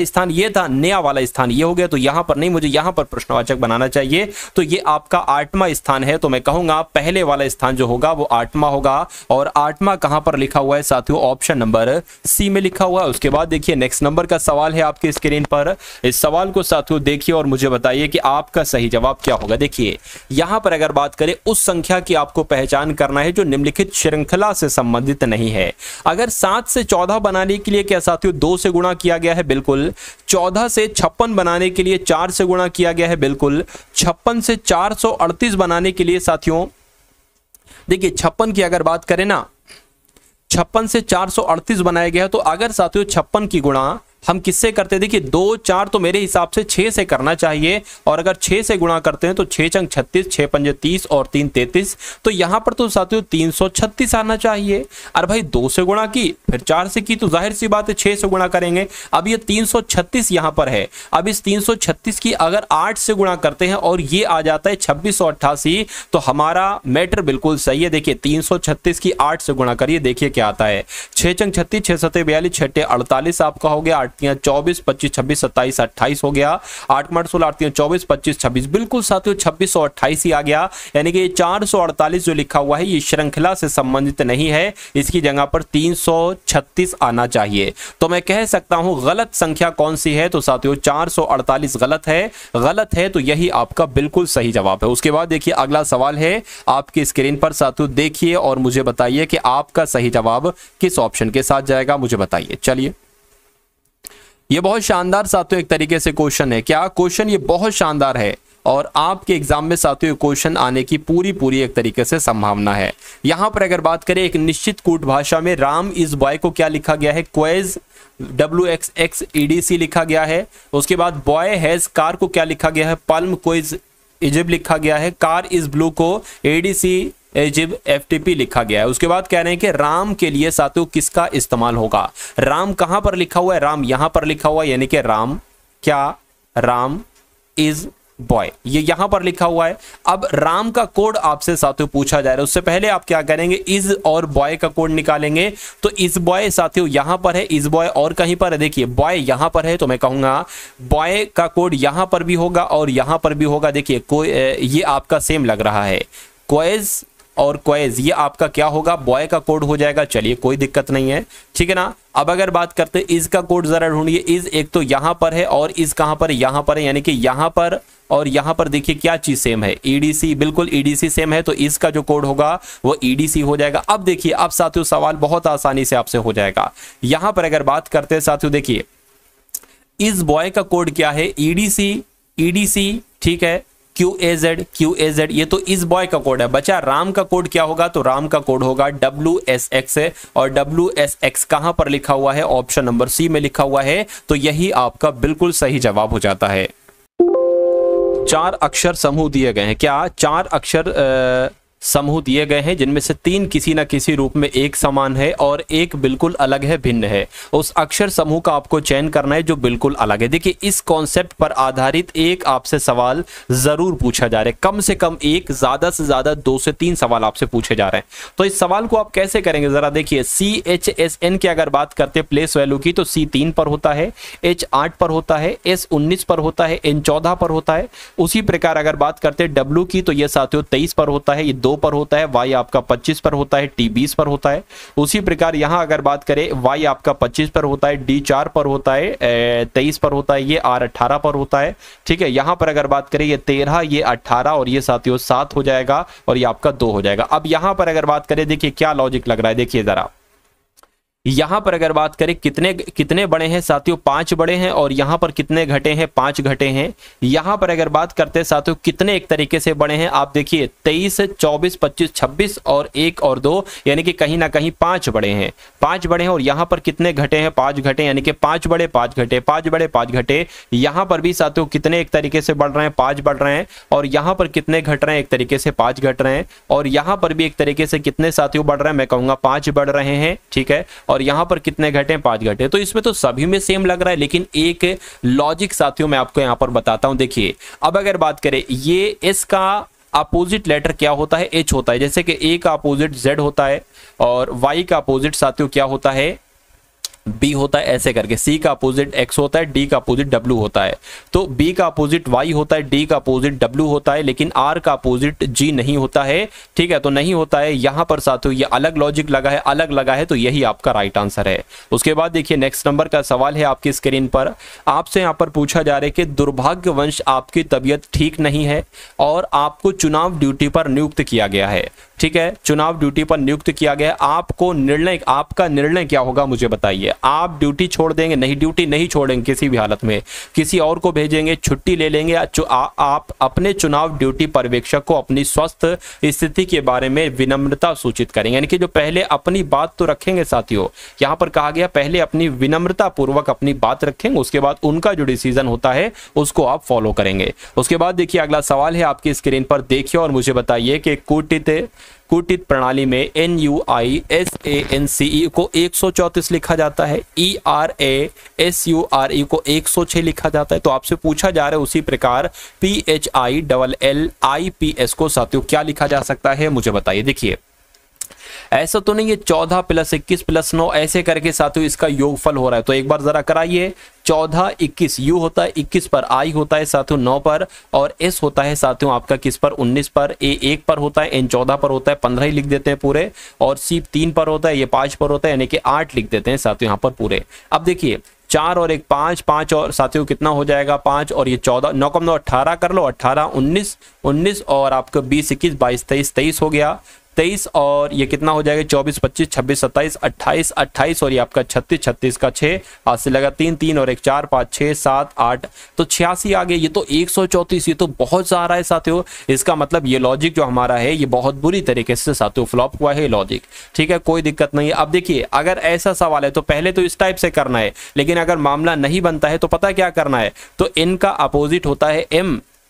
स्थान ये था, नया वाला स्थान ये हो गया। तो यहां पर नहीं, मुझे यहां पर प्रश्नवाचक बनाना चाहिए। तो ये आपका 8वां स्थान है। तो मैं कहूंगा पहले वाला स्थान जो होगा वो 8वां होगा। और 8वां कहां पर लिखा हुआ है साथियों? ऑप्शन नंबर सी में लिखा हुआ है। उसके बाद देखिए नेक्स्ट नंबर का सवाल है आपके स्क्रीन पर। इस सवाल को साथियों देखिए और मुझे बताइए कि आपका सही जवाब क्या होगा। देखिए यहां पर अगर बात करें उस संख्या की आपको पहचान करना है जो निम्नलिखित श्रृंखला से संबंधित नहीं है। अगर 7 से 14 बनाने के लिए क्या साथियों 2 से गुणा किया गया है? बिल्कुल। 14 से 56 बनाने के लिए 4 से गुणा किया गया है? बिल्कुल। 56 से 438 बनाने के लिए साथियों देखिए 56 की अगर बात करें ना, 56 से 438 बनाया गया है। तो अगर साथियों 56 की गुणा हम किससे करते हैं? देखिए 2, 4 तो मेरे हिसाब से 6 से करना चाहिए। और अगर 6 से गुणा करते हैं तो 6 चंग 36, 6 पंजे 30 और 3 33। तो यहां पर तो साथियों 336 आना चाहिए। अरे भाई 2 से गुणा की फिर 4 से की तो जाहिर सी बात है 6 से गुणा करेंगे। अब ये 336 यहां पर है। अब इस 336 की अगर 8 से गुणा करते हैं और ये आ जाता है 2688, तो हमारा मैटर बिल्कुल सही है। देखिए 336 की 8 से गुणा करिए, देखिए क्या आता है। 6 चंग 36, 6 सत्ते 42, 6 48 आपका हो गया। 24, 25, 26, 27, 28 हो गया। 8 8 16, 8 24, 25, 26, बिल्कुल साथियों 2628 ही आ गया। यानी कि 448 जो लिखा हुआ है ये श्रृंखला से संबंधित नहीं है, इसकी जगह पर 336 आना चाहिए। तो मैं कह सकता हूं गलत संख्या कौन सी है? तो साथियों 448 गलत है। तो यही आपका बिल्कुल सही जवाब है। उसके बाद देखिए अगला सवाल है आपकी स्क्रीन पर साथियों, देखिए और मुझे बताइए कि आपका सही जवाब किस ऑप्शन के साथ जाएगा, मुझे बताइए। चलिए ये बहुत शानदार साथियों एक तरीके से क्वेश्चन है। क्या क्वेश्चन ये बहुत शानदार है और आपके एग्जाम में साथियों क्वेश्चन आने की पूरी एक तरीके से संभावना है। यहां पर अगर बात करें एक निश्चित कूट भाषा में राम इज बॉय को क्या लिखा गया है? क्वेज WXX EDC लिखा गया है। उसके बाद बॉय हैज कार को क्या लिखा गया है? पल्म क्वेज इजिब लिखा गया है। कार इज ब्लू को ADC एजिब FTP लिखा गया है। उसके बाद कह रहे हैं कि राम के लिए साथियों किसका इस्तेमाल होगा? राम कहां पर लिखा हुआ है? राम यहां पर लिखा हुआ है, यानी कि राम इज बॉय, ये यहां पर लिखा हुआ है। अब राम का कोड आपसे साथियों पूछा जा रहा है, उससे पहले आप क्या करेंगे? इज और बॉय का कोड निकालेंगे। तो इज बॉय साथियों यहां पर है, इज बॉय और कहीं पर है। देखिए बॉय यहां पर है, तो मैं कहूंगा बॉय का कोड यहां पर भी होगा और यहां पर भी होगा। देखिए कोई ये आपका सेम लग रहा है, क्वेज और क्वेज, ये आपका क्या होगा? बॉय का कोड हो जाएगा। चलिए कोई दिक्कत नहीं है, ठीक है ना। अब अगर बात करते हैं इज का कोड जरा ढूंढिए। इज एक तो यहां पर है और इज कहां पर है? यहां पर है, यानी कि यहां पर और यहां पर देखिए क्या चीज सेम है? EDC, बिल्कुल EDC सेम है। तो इज का जो कोड होगा वो EDC हो जाएगा। अब देखिए अब साथियों सवाल बहुत आसानी से आपसे हो जाएगा। यहां पर अगर बात करते हैं साथियों, देखिए इज बॉय का कोड क्या है? EDC, ठीक है। QAZ, ये तो इस बॉय का कोड है। बचा राम का कोड क्या होगा? तो राम का कोड होगा WSX है। और WSX कहां पर लिखा हुआ है? ऑप्शन नंबर C में लिखा हुआ है। तो यही आपका बिल्कुल सही जवाब हो जाता है। 4 अक्षर समूह दिए गए हैं। क्या 4 अक्षर समूह दिए गए हैं जिनमें से 3 किसी न किसी रूप में एक समान है और एक बिल्कुल अलग है, भिन्न है। उस अक्षर समूह का आपको चयन करना है जो बिल्कुल अलग है। देखिए इस कॉन्सेप्ट पर आधारित एक आपसे सवाल जरूर पूछा जा रहा है, कम से कम एक, ज्यादा से ज्यादा 2 से 3 सवाल आपसे पूछे जा रहे हैं। तो इस सवाल को आप कैसे करेंगे जरा देखिए। CHSN की अगर बात करते हैं प्लेस वैल्यू की, तो C 3 पर होता है, H 8 पर होता है, S 19 पर होता है, N 14 पर होता है। उसी प्रकार अगर बात करते हैं W की, तो ये साथियों 23 पर होता है, ये 2 पर होता है, Y आपका 25 पर होता है, T 20 पर होता है। उसी प्रकार यहां अगर बात करें Y आपका 25 पर होता है, D 4 पर होता है, 23 पर होता है, ये R 18 पर होता है, ठीक है। यहां पर अगर बात करें ये 13, ये 18 और ये साथियों 7 हो जाएगा और ये आपका 2 हो जाएगा। अब यहां पर अगर बात करें देखिए क्या लॉजिक लग रहा है, देखिए जरा यहां पर अगर बात करें कितने कितने बड़े हैं साथियों, 5 बड़े हैं, और यहां पर कितने घटे हैं, 5 घटे हैं। यहां पर अगर बात करते हैं साथियों कितने एक तरीके से बड़े हैं, आप देखिए 23, 24, 25, 26 और 1 और 2, यानी कि कहीं ना कहीं 5 बड़े हैं, 5 बड़े हैं। और यहां पर कितने घटे हैं, 5 घटे, यानी कि 5 बड़े 5 घटे, 5 बड़े 5 घटे। यहां पर भी साथियों कितने एक तरीके से बढ़ रहे हैं, 5 बढ़ रहे हैं। और यहां पर कितने घट रहे हैं, एक तरीके से 5 घट रहे हैं। और यहां पर भी एक तरीके से कितने साथियों बढ़ रहे हैं, मैं कहूंगा 5 बढ़ रहे हैं, ठीक है। और यहां पर कितने घटे, 5 घटे। तो इसमें तो सभी में सेम लग रहा है, लेकिन एक लॉजिक साथियों मैं आपको यहां पर बताता हूं। देखिए अब अगर बात करें, ये एस का अपोजिट लेटर क्या होता है, एच होता है। जैसे कि ए का अपोजिट जेड होता है, और वाई का अपोजिट साथियों क्या होता है, बी होता है, ऐसे करके। सी का अपोजिट एक्स होता है, डी का अपोजिट डब्ल्यू होता है। तो बी का अपोजिट वाई होता है, डी का अपोजिट डब्ल्यू होता है, लेकिन आर का अपोजिट जी नहीं होता है, ठीक है। तो नहीं होता है यहां पर साथियों, ये अलग लॉजिक लगा है, अलग लगा है, तो यही आपका राइट आंसर है। उसके बाद देखिए नेक्स्ट नंबर का सवाल है आपकी स्क्रीन पर। आपसे यहां पर पूछा जा रहा है कि दुर्भाग्यवश आपकी तबीयत ठीक नहीं है और आपको चुनाव ड्यूटी पर नियुक्त किया गया है, ठीक है। चुनाव ड्यूटी पर नियुक्त किया गया, आपको निर्णय, आपका निर्णय क्या होगा मुझे बताइए। आप ड्यूटी छोड़ देंगे, नहीं ड्यूटी नहीं छोड़ेंगे किसी भी हालत में, किसी और को भेजेंगे, छुट्टी ले लेंगे, आप अपने चुनाव ड्यूटी पर्यवेक्षक को अपनी स्वास्थ्य स्थिति के बारे में विनम्रता सूचित करेंगे। यानी कि जो पहले अपनी बात तो रखेंगे साथियों, यहां पर कहा गया पहले अपनी विनम्रता पूर्वक अपनी बात रखेंगे, उसके बाद उनका जो डिसीजन होता है उसको आप फॉलो करेंगे। उसके बाद देखिए अगला सवाल है आपकी स्क्रीन पर, देखिए और मुझे बताइए कि कूटित प्रणाली में NUISANCE को 134 लिखा जाता है, ERASURE को 106 लिखा जाता है। तो आपसे पूछा जा रहा है उसी प्रकार PHILLIPS को साथियों क्या लिखा जा सकता है, मुझे बताइए। देखिए ऐसा तो नहीं है 14 + 21 + 9 ऐसे करके साथियों इसका योगफल हो रहा है, तो एक बार जरा कराइए। 14 21 यू होता है, 21 पर आई होता है साथियों 9 पर, और एस होता है साथियों आपका किस पर, 19 पर, ए 1 पर होता है, एन 14 पर होता है, 15 ही लिख देते हैं पूरे, और सी 3 पर होता है, ये 5 पर होता है, यानी कि 8 लिख देते हैं साथियों यहाँ पर पूरे। अब देखिए 4 और 1 5, 5 और साथियों कितना हो जाएगा 5 और ये 14, 9 कम 9 18 कर लो, 18 19 19 और आपका 20 21 22 23 23 हो गया, 23 और ये कितना हो जाएगा 24 25 26 27 28 28 और ये आपका 36 36 का 6 हाथ से लगा 3 3 और 1 4 5 6 7 8 तो 86 आ गए। ये तो 134, ये तो बहुत ज़्यादा है साथियों। इसका मतलब ये लॉजिक जो हमारा है ये बहुत बुरी तरीके से साथियों फ्लॉप हुआ है लॉजिक, ठीक है, कोई दिक्कत नहीं है। अब देखिए अगर ऐसा सवाल है तो पहले तो इस टाइप से करना है, लेकिन अगर मामला नहीं बनता है तो पता क्या करना है, तो इनका अपोजिट होता है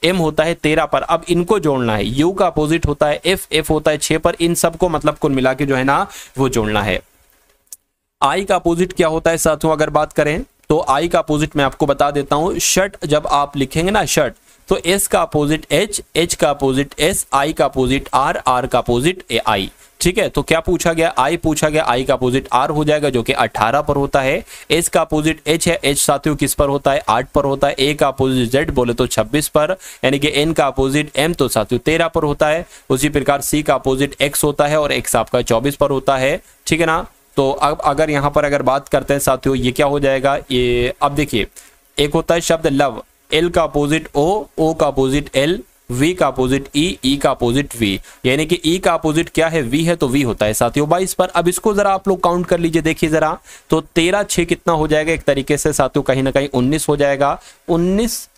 एम होता है 13 पर, अब इनको जोड़ना है। यू का अपोजिट होता है एफ होता है 6 पर, इन सबको मतलब कुल मिला के जो है ना वो जोड़ना है। आई का अपोजिट क्या होता है साथियों, अगर बात करें तो आई का अपोजिट मैं आपको बता देता हूं। शर्ट जब आप लिखेंगे ना शर्ट, तो एस का अपोजिट एच का अपोजिट एस, आई का अपोजिट आर का अपोजिट आई, ठीक है। तो क्या पूछा गया, आई पूछा गया, आई का अपोजिट आर हो जाएगा जो कि 18 पर होता है। एस का अपोजिट एच है, एच साथियों किस पर होता है 8 पर होता है। ए का अपोजिट जेड बोले तो 26 पर, यानी कि एन का अपोजिट एम तो साथियों 13 पर होता है। उसी प्रकार सी का अपोजिट एक्स होता है और एक्स आपका 24 पर होता है, ठीक है ना। तो अब अगर यहाँ पर अगर बात करते हैं साथियों ये क्या हो जाएगा, ये अब देखिए एक होता है शब्द लव, एल का अपोजिट ओ का अपोजिट एल, वी का अपोजिट ई का अपोजिट वी, यानी कि ई का अपोजिट क्या है वी है, तो वी होता है साथियों 22 पर। अब इसको जरा आप लोग काउंट कर लीजिए, देखिए जरा, तो 13 6 कितना हो जाएगा एक तरीके से साथियों कहीं ना कहीं 19 हो जाएगा। 19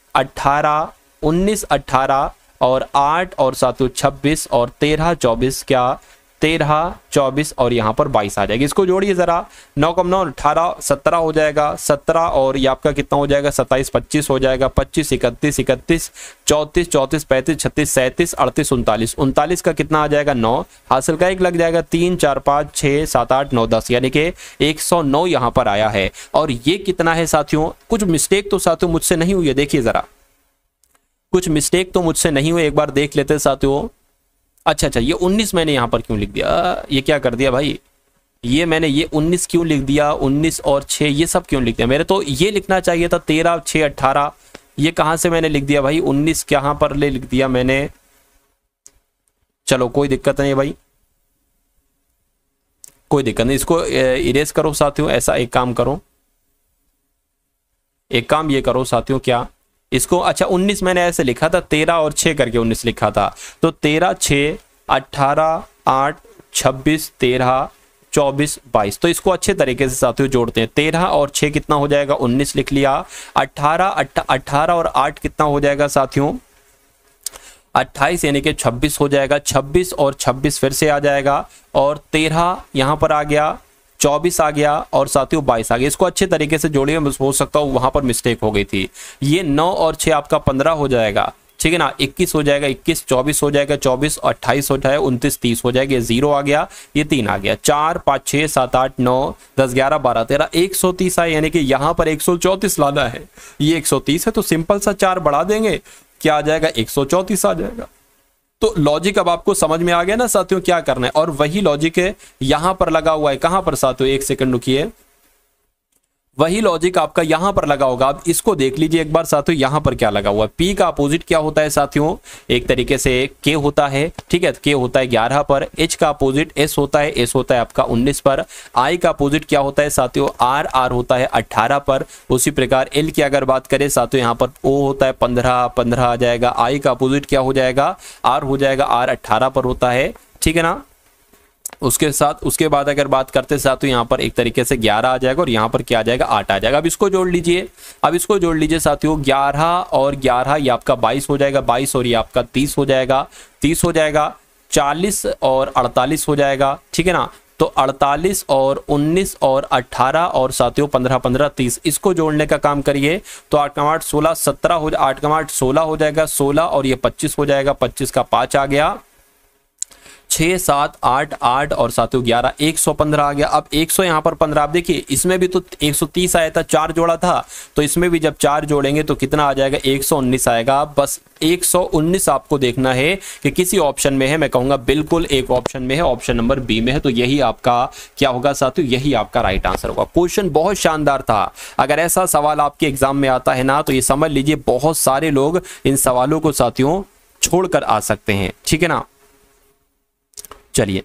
18 और 8 और साथियों 26 और 13 24 क्या 13 24 और यहाँ पर 22 आ जाएगी। इसको जोड़िए जरा, 9 कम 9 18 17 हो जाएगा, 17 और ये आपका कितना हो जाएगा 27 25 हो जाएगा, 25 31 31 34 34 35 36 37 38 39 39 का कितना आ जाएगा 9, हासिल का 1 लग जाएगा, 3 4 5 6 7 8 9 10 यानी कि 109 यहाँ पर आया है। और ये कितना है साथियों, कुछ मिस्टेक तो साथियों मुझसे नहीं हुई है, देखिए जरा कुछ मिस्टेक तो मुझसे नहीं हुई, एक बार देख लेते हैं साथियों। अच्छा ये 19 मैंने यहाँ पर क्यों लिख दिया, ये क्या कर दिया भाई, ये मैंने ये 19 क्यों लिख दिया, 19 और 6 ये सब क्यों लिख दिया, मेरे तो ये लिखना चाहिए था 13 6 18, ये कहाँ से मैंने लिख दिया भाई 19 कहाँ पर ले लिख दिया मैंने। चलो कोई दिक्कत नहीं भाई, कोई दिक्कत नहीं, इसको इरेज करो साथियों। ऐसा एक काम करो, एक काम ये करो साथियों, क्या इसको, अच्छा 19 मैंने ऐसे लिखा था 13 और 6 करके 19 लिखा था, तो 13 6 18 8 26 13 24, 22। तो इसको अच्छे तरीके से साथियों जोड़ते हैं। 13 और 6 कितना हो जाएगा, 19 लिख लिया। 18 और 8 कितना हो जाएगा साथियों, 28 यानी कि 26 हो जाएगा। 26 और 26 फिर से आ जाएगा, और 13 यहाँ पर आ गया, 24 आ गया, और साथियों 22 आ गया। इसको अच्छे तरीके से जोड़िए, मैं हो सकता हूँ वहां पर मिस्टेक हो गई थी। ये 9 और 6 आपका 15 हो जाएगा, ठीक है ना। 21 हो जाएगा, 21, 24 हो जाएगा, 24, 28 हो जाएगा, 29, 30 हो जाएगा। ये 0 आ गया, ये 3 आ गया। 4, 5, 6, 7, 8, 9, 10, 11, 12, 13, 130 है, यानी कि यहाँ पर 134 लाना है। ये 130 है तो सिंपल सा 4 बढ़ा देंगे, क्या आ जाएगा, 134 आ जाएगा। तो लॉजिक अब आपको समझ में आ गया ना साथियों क्या करना है। और वही लॉजिक है यहां पर लगा हुआ है, कहां पर साथियों, एक सेकंड रुकिए, वही लॉजिक आपका यहां पर लगा होगा। आप इसको देख लीजिए एक बार साथियों, यहां पर क्या लगा हुआ है। पी का अपोजिट क्या होता है साथियों, एक तरीके से के होता है, ठीक है। के होता है 11 पर। एच का अपोजिट एस होता है, एस होता है आपका 19 पर। आई का अपोजिट क्या होता है साथियों, आर, आर होता है 18 पर। उसी प्रकार एल की अगर बात करें साथियों, यहाँ पर ओ होता है 15, 15 आ जाएगा। आई का अपोजिट क्या हो जाएगा, आर हो जाएगा, आर 18 पर होता है, ठीक है ना। उसके बाद अगर बात करते साथ तो यहाँ पर एक तरीके से 11 आ जाएगा, और यहाँ पर क्या आ जाएगा, 8 आ जाएगा। अब इसको जोड़ लीजिए, साथियों। 11 और 11 ये आपका 22 हो जाएगा, 22 और ये आपका 30 हो जाएगा, 30 हो जाएगा। 40 और 48 हो जाएगा, ठीक है ना। तो 48 और 19 और 18 और साथियों 15, 15, 30, इसको जोड़ने का काम करिए तो 8 का 8 16, 17 हो, 8 का 8 16 हो जाएगा, 16 और ये 25 हो जाएगा, 25 का 5 आ गया। 6, 7, 8, 8 और साथियों 11, 115 आ गया। अब 100 यहाँ पर 15, आप देखिए इसमें भी तो 130 आया था, 4 जोड़ा था, तो इसमें भी जब 4 जोड़ेंगे तो कितना आ जाएगा, 119 आएगा। बस 119 आपको देखना है कि किसी ऑप्शन में है। मैं कहूंगा बिल्कुल एक ऑप्शन में है, ऑप्शन नंबर बी में है। तो यही आपका क्या होगा साथियों, यही आपका राइट आंसर होगा। क्वेश्चन बहुत शानदार था। अगर ऐसा सवाल आपके एग्जाम में आता है ना, तो ये समझ लीजिए बहुत सारे लोग इन सवालों को साथियों छोड़कर आ सकते हैं, ठीक है ना। चलिए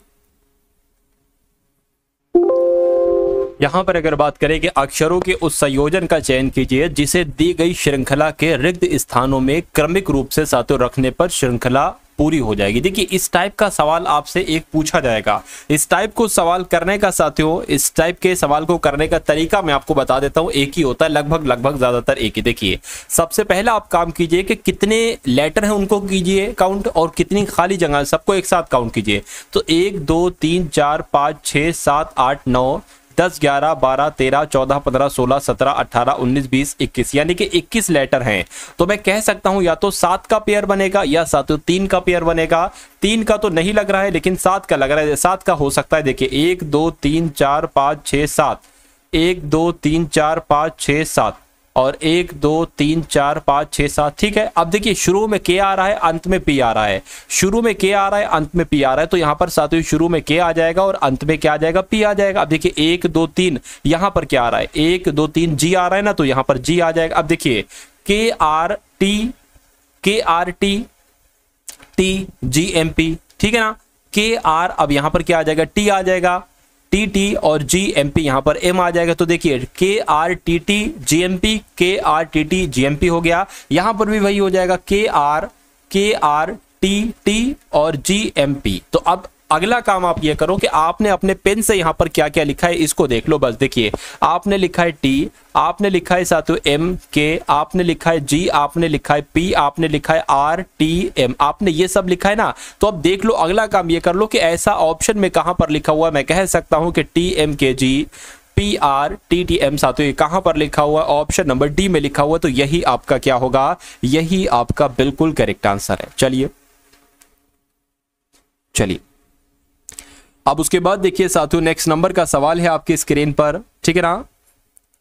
यहां पर अगर बात करें कि अक्षरों के उस संयोजन का चयन कीजिए जिसे दी गई श्रृंखला के रिक्त स्थानों में क्रमिक रूप से साथियों रखने पर श्रृंखला पूरी हो जाएगी। देखिए इस टाइप का सवाल आपसे एक पूछा जाएगा। इस टाइप को सवाल करने का साथियों, इस टाइप के सवाल को करने का तरीका मैं आपको बता देता हूं, एक ही होता है, लगभग ज्यादातर एक ही। देखिए सबसे पहला आप काम कीजिए कि कितने लेटर हैं उनको कीजिए काउंट, और कितनी खाली जगह सबको एक साथ काउंट कीजिए। तो 1, 2, 3, 4, 5, 6, 7, 8, 9, 10, 11, 12, 13, 14, 15, 16, 17, 18, 19, 20, 21, यानी कि 21 लेटर हैं। तो मैं कह सकता हूं या तो 7 का पेयर बनेगा या साथियों 3 का पेयर बनेगा। 3 का तो नहीं लग रहा है, लेकिन 7 का लग रहा है। 7 का हो सकता है। देखिए 1, 2, 3, 4, 5, 6, 7, 1, 2, 3, 4, 5, 6, 7 और 1, 2, 3, 4, 5, 6, 7, ठीक है। अब देखिए शुरू में के आ रहा है, अंत में पी आ रहा है। शुरू में के आ रहा है, अंत में पी आ रहा है, तो यहाँ पर साथियों शुरू में के आ जाएगा और अंत में क्या आ जाएगा, पी आ जाएगा। अब देखिए 1, 2, 3 यहाँ पर क्या आ रहा है, 1, 2, 3 जी आ रहा है ना, तो यहाँ पर जी आ जाएगा। अब देखिए KRT GMP, ठीक है ना। KR, अब यहाँ पर क्या आ जाएगा, टी आ जाएगा, TT और GMP, यहाँ पर M आ जाएगा। तो देखिए KRTT GMP, KRTT GMP हो गया। यहाँ पर भी वही हो जाएगा, KRTT और GMP। तो अब अगला काम आप ये करो कि आपने अपने पेन से यहाँ पर क्या क्या लिखा है इसको देख लो। बस देखिए आपने लिखा है T, आपने लिखा है साथियों MK, आपने लिखा है G, आपने लिखा है P, आपने लिखा है RTM, आपने ये सब लिखा है ना। तो अब देख लो, अगला काम ये कर लो कि ऐसा ऑप्शन में कहां पर लिखा हुआ है। मैं कह सकता हूं कि TMKG PRTTM साथियों कहां पर लिखा हुआ है, ऑप्शन नंबर डी में लिखा हुआ है। तो यही आपका क्या होगा, यही आपका बिल्कुल करेक्ट आंसर है। चलिए अब उसके बाद देखिए साथियों नेक्स्ट नंबर का सवाल है आपकी स्क्रीन पर, ठीक है ना।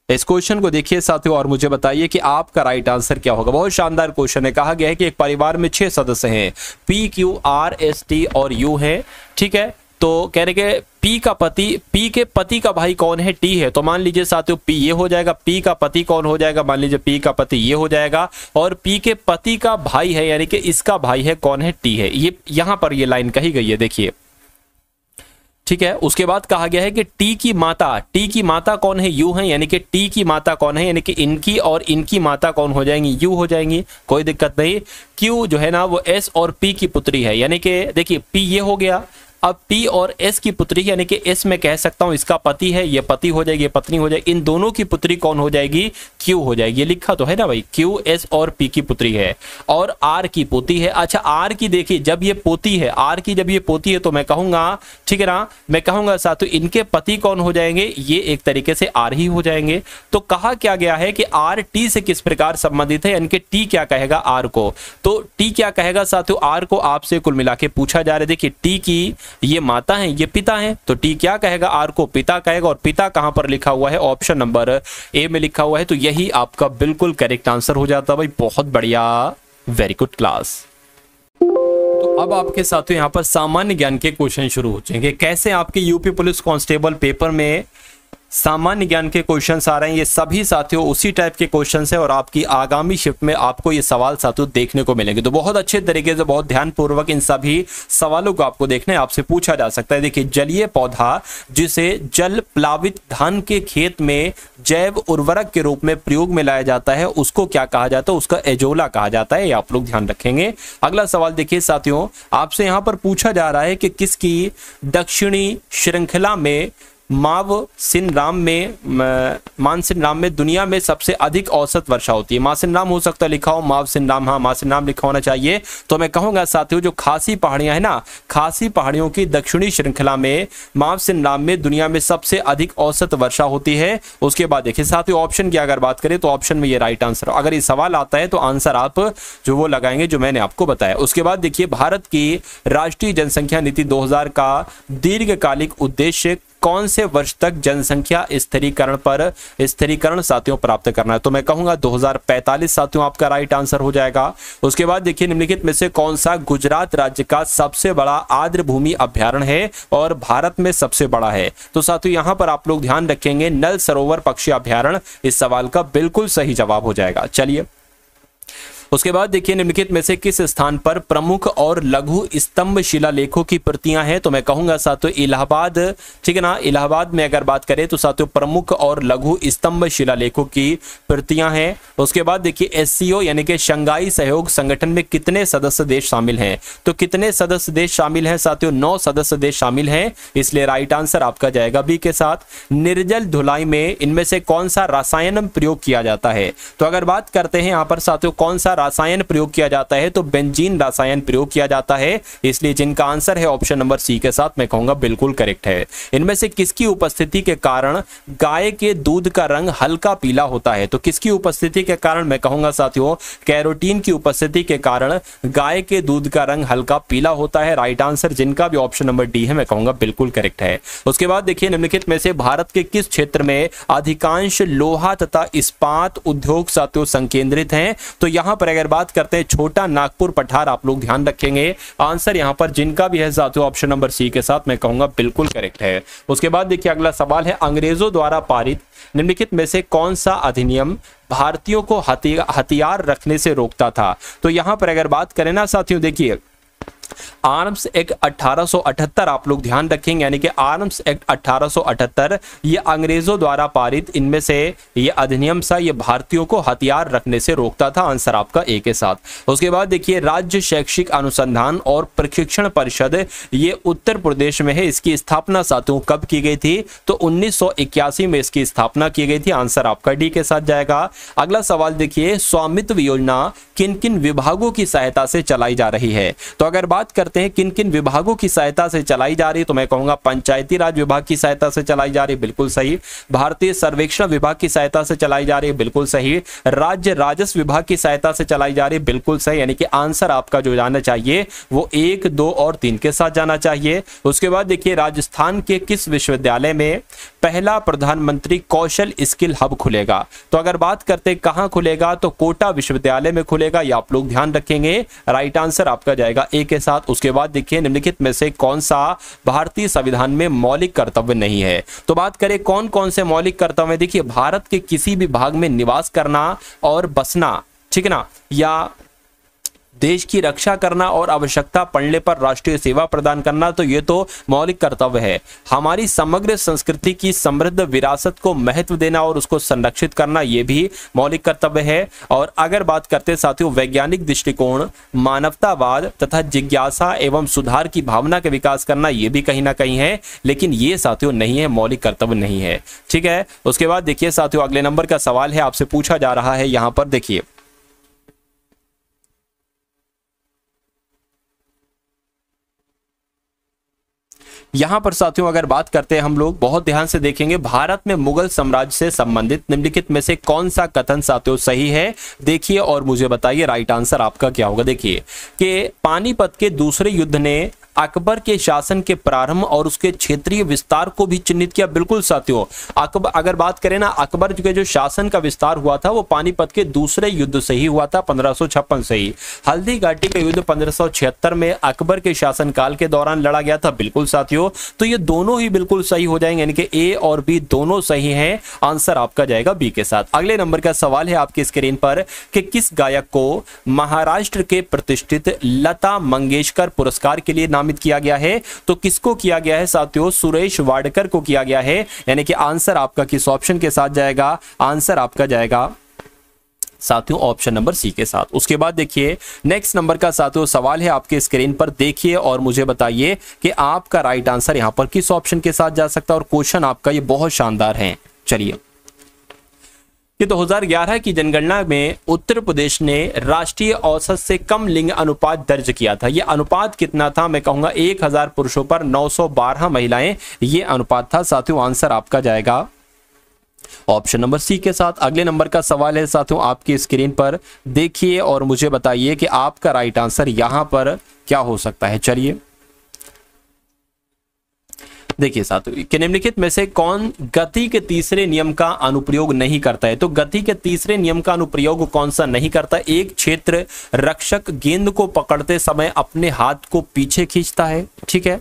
इस क्वेश्चन को देखिए साथियों और मुझे बताइए कि आपका राइट आंसर क्या होगा। बहुत शानदार क्वेश्चन है। कहा गया है कि एक परिवार में 6 सदस्य हैं, P, Q, R, S, T और U है, ठीक है। तो कह रहे कि P के पति का भाई कौन है, T है। तो मान लीजिए साथियों P ये हो जाएगा, P का पति कौन हो जाएगा, मान लीजिए P का पति ये हो जाएगा, और P के पति का भाई है यानी कि इसका भाई है कौन है, T है। ये यहां पर ये लाइन कही गई है, देखिए, ठीक है। उसके बाद कहा गया है कि T की माता कौन है, U है, यानी कि T की माता कौन है, यानी कि इनकी और इनकी माता कौन हो जाएंगी, U हो जाएंगी, कोई दिक्कत नहीं। Q जो है ना वो S और P की पुत्री है, यानी कि देखिए P ये हो गया, अब P और S की पुत्री यानी कि S मैं कह सकता हूं इसका पति है, ये पति हो जाएगी, ये पत्नी हो जाएगी, इन दोनों की पुत्री कौन हो जाएगी? Q हो जाएगी। ये लिखा तो है ना भाई, Q S और P की पुत्री है और R की पोती है। अच्छा R की देखिए जब ये पोती है, R की जब ये पोती है तो मैं कहूंगा, ठीक है ना, मैं कहूंगा साथियों इनके पति कौन हो जाएंगे? ये एक तरीके से R ही हो जाएंगे। तो कहा क्या गया है कि R T से किस प्रकार संबंधित है, यानी कि T क्या कहेगा R को, तो T क्या कहेगा साथियों R को आपसे कुल मिला के पूछा जा रहा है। देखिए T की ये माता है, ये पिता है, तो T क्या कहेगा? R को पिता कहेगा। और पिता कहां पर लिखा हुआ है? ऑप्शन नंबर ए में लिखा हुआ है। तो यही आपका बिल्कुल करेक्ट आंसर हो जाता है भाई। बहुत बढ़िया, वेरी गुड क्लास। तो अब आपके साथियों यहाँ पर सामान्य ज्ञान के क्वेश्चन शुरू हो जाएंगे। कैसे आपके यूपी पुलिस कांस्टेबल पेपर में सामान्य ज्ञान के क्वेश्चंस आ रहे हैं, ये सभी साथियों उसी टाइप के क्वेश्चंस है और आपकी आगामी शिफ्ट में आपको ये सवाल साथियों देखने को मिलेंगे। तो बहुत अच्छे तरीके से, बहुत ध्यानपूर्वक इन सभी सवालों को आपको देखना है, आपसे पूछा जा सकता है। देखिए जलीय पौधा जिसे जल प्लावित धान के खेत में जैव उर्वरक के रूप में प्रयोग में लाया जाता है उसको क्या कहा जाता है? उसका एजोला कहा जाता है। ये आप लोग ध्यान रखेंगे। अगला सवाल देखिए साथियों, आपसे यहां पर पूछा जा रहा है कि किसकी दक्षिणी श्रृंखला में मानसिनराम में दुनिया में सबसे अधिक औसत वर्षा होती है? मानसिनराम हो सकता है लिखा हो, मावसिनराम, हाँ मावसिनराम लिखा होना चाहिए। तो मैं कहूंगा साथियों जो खासी पहाड़ियां है ना, खासी पहाड़ियों की दक्षिणी श्रृंखला में मावसिनराम में दुनिया में सबसे अधिक औसत वर्षा होती है। उसके बाद देखिए साथियों ऑप्शन की अगर बात करें तो ऑप्शन में ये राइट आंसर, अगर ये सवाल आता है तो आंसर आप जो वो लगाएंगे जो मैंने आपको बताया। उसके बाद देखिए भारत की राष्ट्रीय जनसंख्या नीति 2000 का दीर्घकालिक उद्देश्य कौन से वर्ष तक जनसंख्या स्थिरीकरण साथियों प्राप्त करना है? तो मैं कहूंगा 2045 साथियों आपका राइट आंसर हो जाएगा। उसके बाद देखिए निम्नलिखित में से कौन सा गुजरात राज्य का सबसे बड़ा आर्द्र भूमि अभ्यारण्य है और भारत में सबसे बड़ा है? तो साथियों यहां पर आप लोग ध्यान रखेंगे नल सरोवर पक्षी अभ्यारण्य इस सवाल का बिल्कुल सही जवाब हो जाएगा। चलिए उसके बाद देखिए निम्नलिखित में से किस स्थान पर प्रमुख और लघु स्तंभ शिलालेखों की प्रतियां हैं? तो मैं कहूंगा साथियों इलाहाबाद, ठीक है ना, इलाहाबाद में अगर बात करें तो साथियों प्रमुख और लघु स्तंभ शिलालेखों की प्रतियां हैं। उसके बाद देखिए एससीओ यानी कि शंघाई सहयोग संगठन में कितने सदस्य देश शामिल हैं? तो कितने सदस्य देश शामिल हैं साथियों? 9 सदस्य देश शामिल हैं, इसलिए राइट आंसर आपका जाएगा बी के साथ। निर्जल धुलाई में इनमें से कौन सा रसायन प्रयोग किया जाता है? तो अगर बात करते हैं यहां पर साथियों कौन सा रसायन प्रयोग किया जाता है, तो बेंजीन रसायन प्रयोग किया जाता है, इसलिए जिनका आंसर है ऑप्शन नंबर सी के साथ मैं कहूंगा बिल्कुल करेक्ट है। इनमें से किसकी उपस्थिति के कारण गाय के दूध का रंग हल्का पीला होता है? तो किसकी उपस्थिति के कारण? मैं कहूंगा साथियों कैरोटीन की उपस्थिति के कारण गाय के दूध का रंग हल्का पीला होता है। राइट आंसर जिनका भी ऑप्शन नंबर डी है मैं कहूंगा बिल्कुल करेक्ट है। उसके बाद देखिए निम्नलिखित में से भारत के किस क्षेत्र में अधिकांश लोहा तथा इस्पात उद्योग साथियों संकेंद्रित हैं? तो यहां पर अगर बात करते हैं छोटा नागपुर पठार, आप लोग ध्यान रखेंगे आंसर यहां पर जिनका भी है साथियों ऑप्शन नंबर सी के साथ मैं कहूंगा बिल्कुल करेक्ट है। उसके बाद देखिए अगला सवाल है अंग्रेजों द्वारा पारित निम्नलिखित में से कौन सा अधिनियम भारतीयों को हथियार रखने से रोकता था? तो यहां पर अगर बात करें ना साथियों देखिए आर्म्स एक्ट 1878 आप लोग ध्यान रखेंगे, यानी कि आर्म्स एक्ट 1878 ये अंग्रेजों द्वारा पारित इनमें से ये अधिनियम सा ये भारतीयों को हथियार रखने से रोकता था। आंसर आपका ए के साथ। उसके बाद देखिए राज्य शैक्षिक अनुसंधान और प्रशिक्षण परिषद ये उत्तर प्रदेश में है, इसकी स्थापना साथियों कब की गई थी? तो 1981 में इसकी स्थापना की गई थी। आंसर आपका डी के साथ जाएगा। अगला सवाल देखिए स्वामित्व योजना किन किन विभागों की सहायता से चलाई जा रही है? तो अगर बात करते हैं किन किन विभागों की सहायता से चलाई जा रही है, तो मैं कहूंगा पंचायती राज विभाग की सहायता से चलाई जा रही है, बिल्कुल सही। भारतीय सर्वेक्षण विभाग की सहायता से चलाई जा रही है, बिल्कुल सही। राज्य राजस्व विभाग की सहायता से चलाई जा रही है, बिल्कुल सही। यानी कि आंसर आपका जो जाना चाहिए वो 1, 2 और 3 के साथ जाना चाहिए। उसके बाद देखिए राजस्थान के किस विश्वविद्यालय में पहला प्रधानमंत्री कौशल स्किल हब खुलेगा? तो अगर बात करते हैं कहां खुलेगा, तो कोटा विश्वविद्यालय में खुलेगा, ये आप लोग ध्यान रखेंगे। राइट आंसर आपका जाएगा ए के साथ। उसके बाद देखिए निम्नलिखित में से कौन सा भारतीय संविधान में मौलिक कर्तव्य नहीं है? तो बात करें कौन कौन से मौलिक कर्तव्य, देखिए भारत के किसी भी भाग में निवास करना और बसना, ठीक है ना, या देश की रक्षा करना और आवश्यकता पड़ने पर राष्ट्रीय सेवा प्रदान करना, तो ये तो मौलिक कर्तव्य है। हमारी समग्र संस्कृति की समृद्ध विरासत को महत्व देना और उसको संरक्षित करना, ये भी मौलिक कर्तव्य है। और अगर बात करते हैं साथियों वैज्ञानिक दृष्टिकोण, मानवतावाद तथा जिज्ञासा एवं सुधार की भावना के विकास करना, ये भी कहीं ना कहीं है, लेकिन ये साथियों नहीं है, मौलिक कर्तव्य नहीं है। ठीक है, उसके बाद देखिए साथियों अगले नंबर का सवाल है, आपसे पूछा जा रहा है यहां पर, देखिए यहां पर साथियों अगर बात करते हैं हम लोग, बहुत ध्यान से देखेंगे, भारत में मुगल साम्राज्य से संबंधित निम्नलिखित में से कौन सा कथन साथियों सही है, देखिए और मुझे बताइए राइट आंसर आपका क्या होगा। देखिए कि पानीपत के दूसरे युद्ध ने अकबर के शासन के प्रारंभ और उसके क्षेत्रीय विस्तार को भी चिन्हित किया। बिल्कुल साथियों, अकबर अगर बात करें ना, अकबर के जो शासन का विस्तार हुआ था वो पानीपत के दूसरे युद्ध से ही हुआ था, 1556 से ही। हल्दी घाटी का युद्ध 1576 में अकबर के शासनकाल के दौरान लड़ा गया था। बिल्कुल साथियों, तो ये दोनों ही बिल्कुल सही हो जाएंगे, यानी कि ए और बी दोनों सही हैं। आंसर आपका जाएगा बी के साथ। अगले नंबर का सवाल है आपकी स्क्रीन पर कि किस गायक को महाराष्ट्र के प्रतिष्ठित लता मंगेशकर पुरस्कार के लिए किया गया है, तो किसको किया गया है साथियों, सुरेश वाडकर को किया गया है, यानी कि आंसर आपका किस ऑप्शन के साथ जाएगा, आंसर आपका जाएगा साथियों ऑप्शन नंबर सी के साथ। उसके बाद देखिए नेक्स्ट नंबर का साथियों सवाल है आपके स्क्रीन पर, देखिए और मुझे बताइए कि आपका राइट आंसर यहां पर किस ऑप्शन के साथ जा सकता है, और क्वेश्चन आपका ये बहुत शानदार है। चलिए कि 2011 की जनगणना में उत्तर प्रदेश ने राष्ट्रीय औसत से कम लिंग अनुपात दर्ज किया था। यह अनुपात कितना था, मैं कहूंगा 1000 पुरुषों पर 912 महिलाएं, ये अनुपात था साथियों। आंसर आपका जाएगा ऑप्शन नंबर सी के साथ। अगले नंबर का सवाल है साथियों आपकी स्क्रीन पर, देखिए और मुझे बताइए कि आपका राइट आंसर यहां पर क्या हो सकता है। चलिए देखिए साथियों कि निम्नलिखित में से कौन गति के तीसरे नियम का अनुप्रयोग नहीं करता है, तो गति के तीसरे नियम का अनुप्रयोग कौन सा नहीं करता। एक क्षेत्र रक्षक गेंद को पकड़ते समय अपने हाथ को पीछे खींचता है, ठीक है,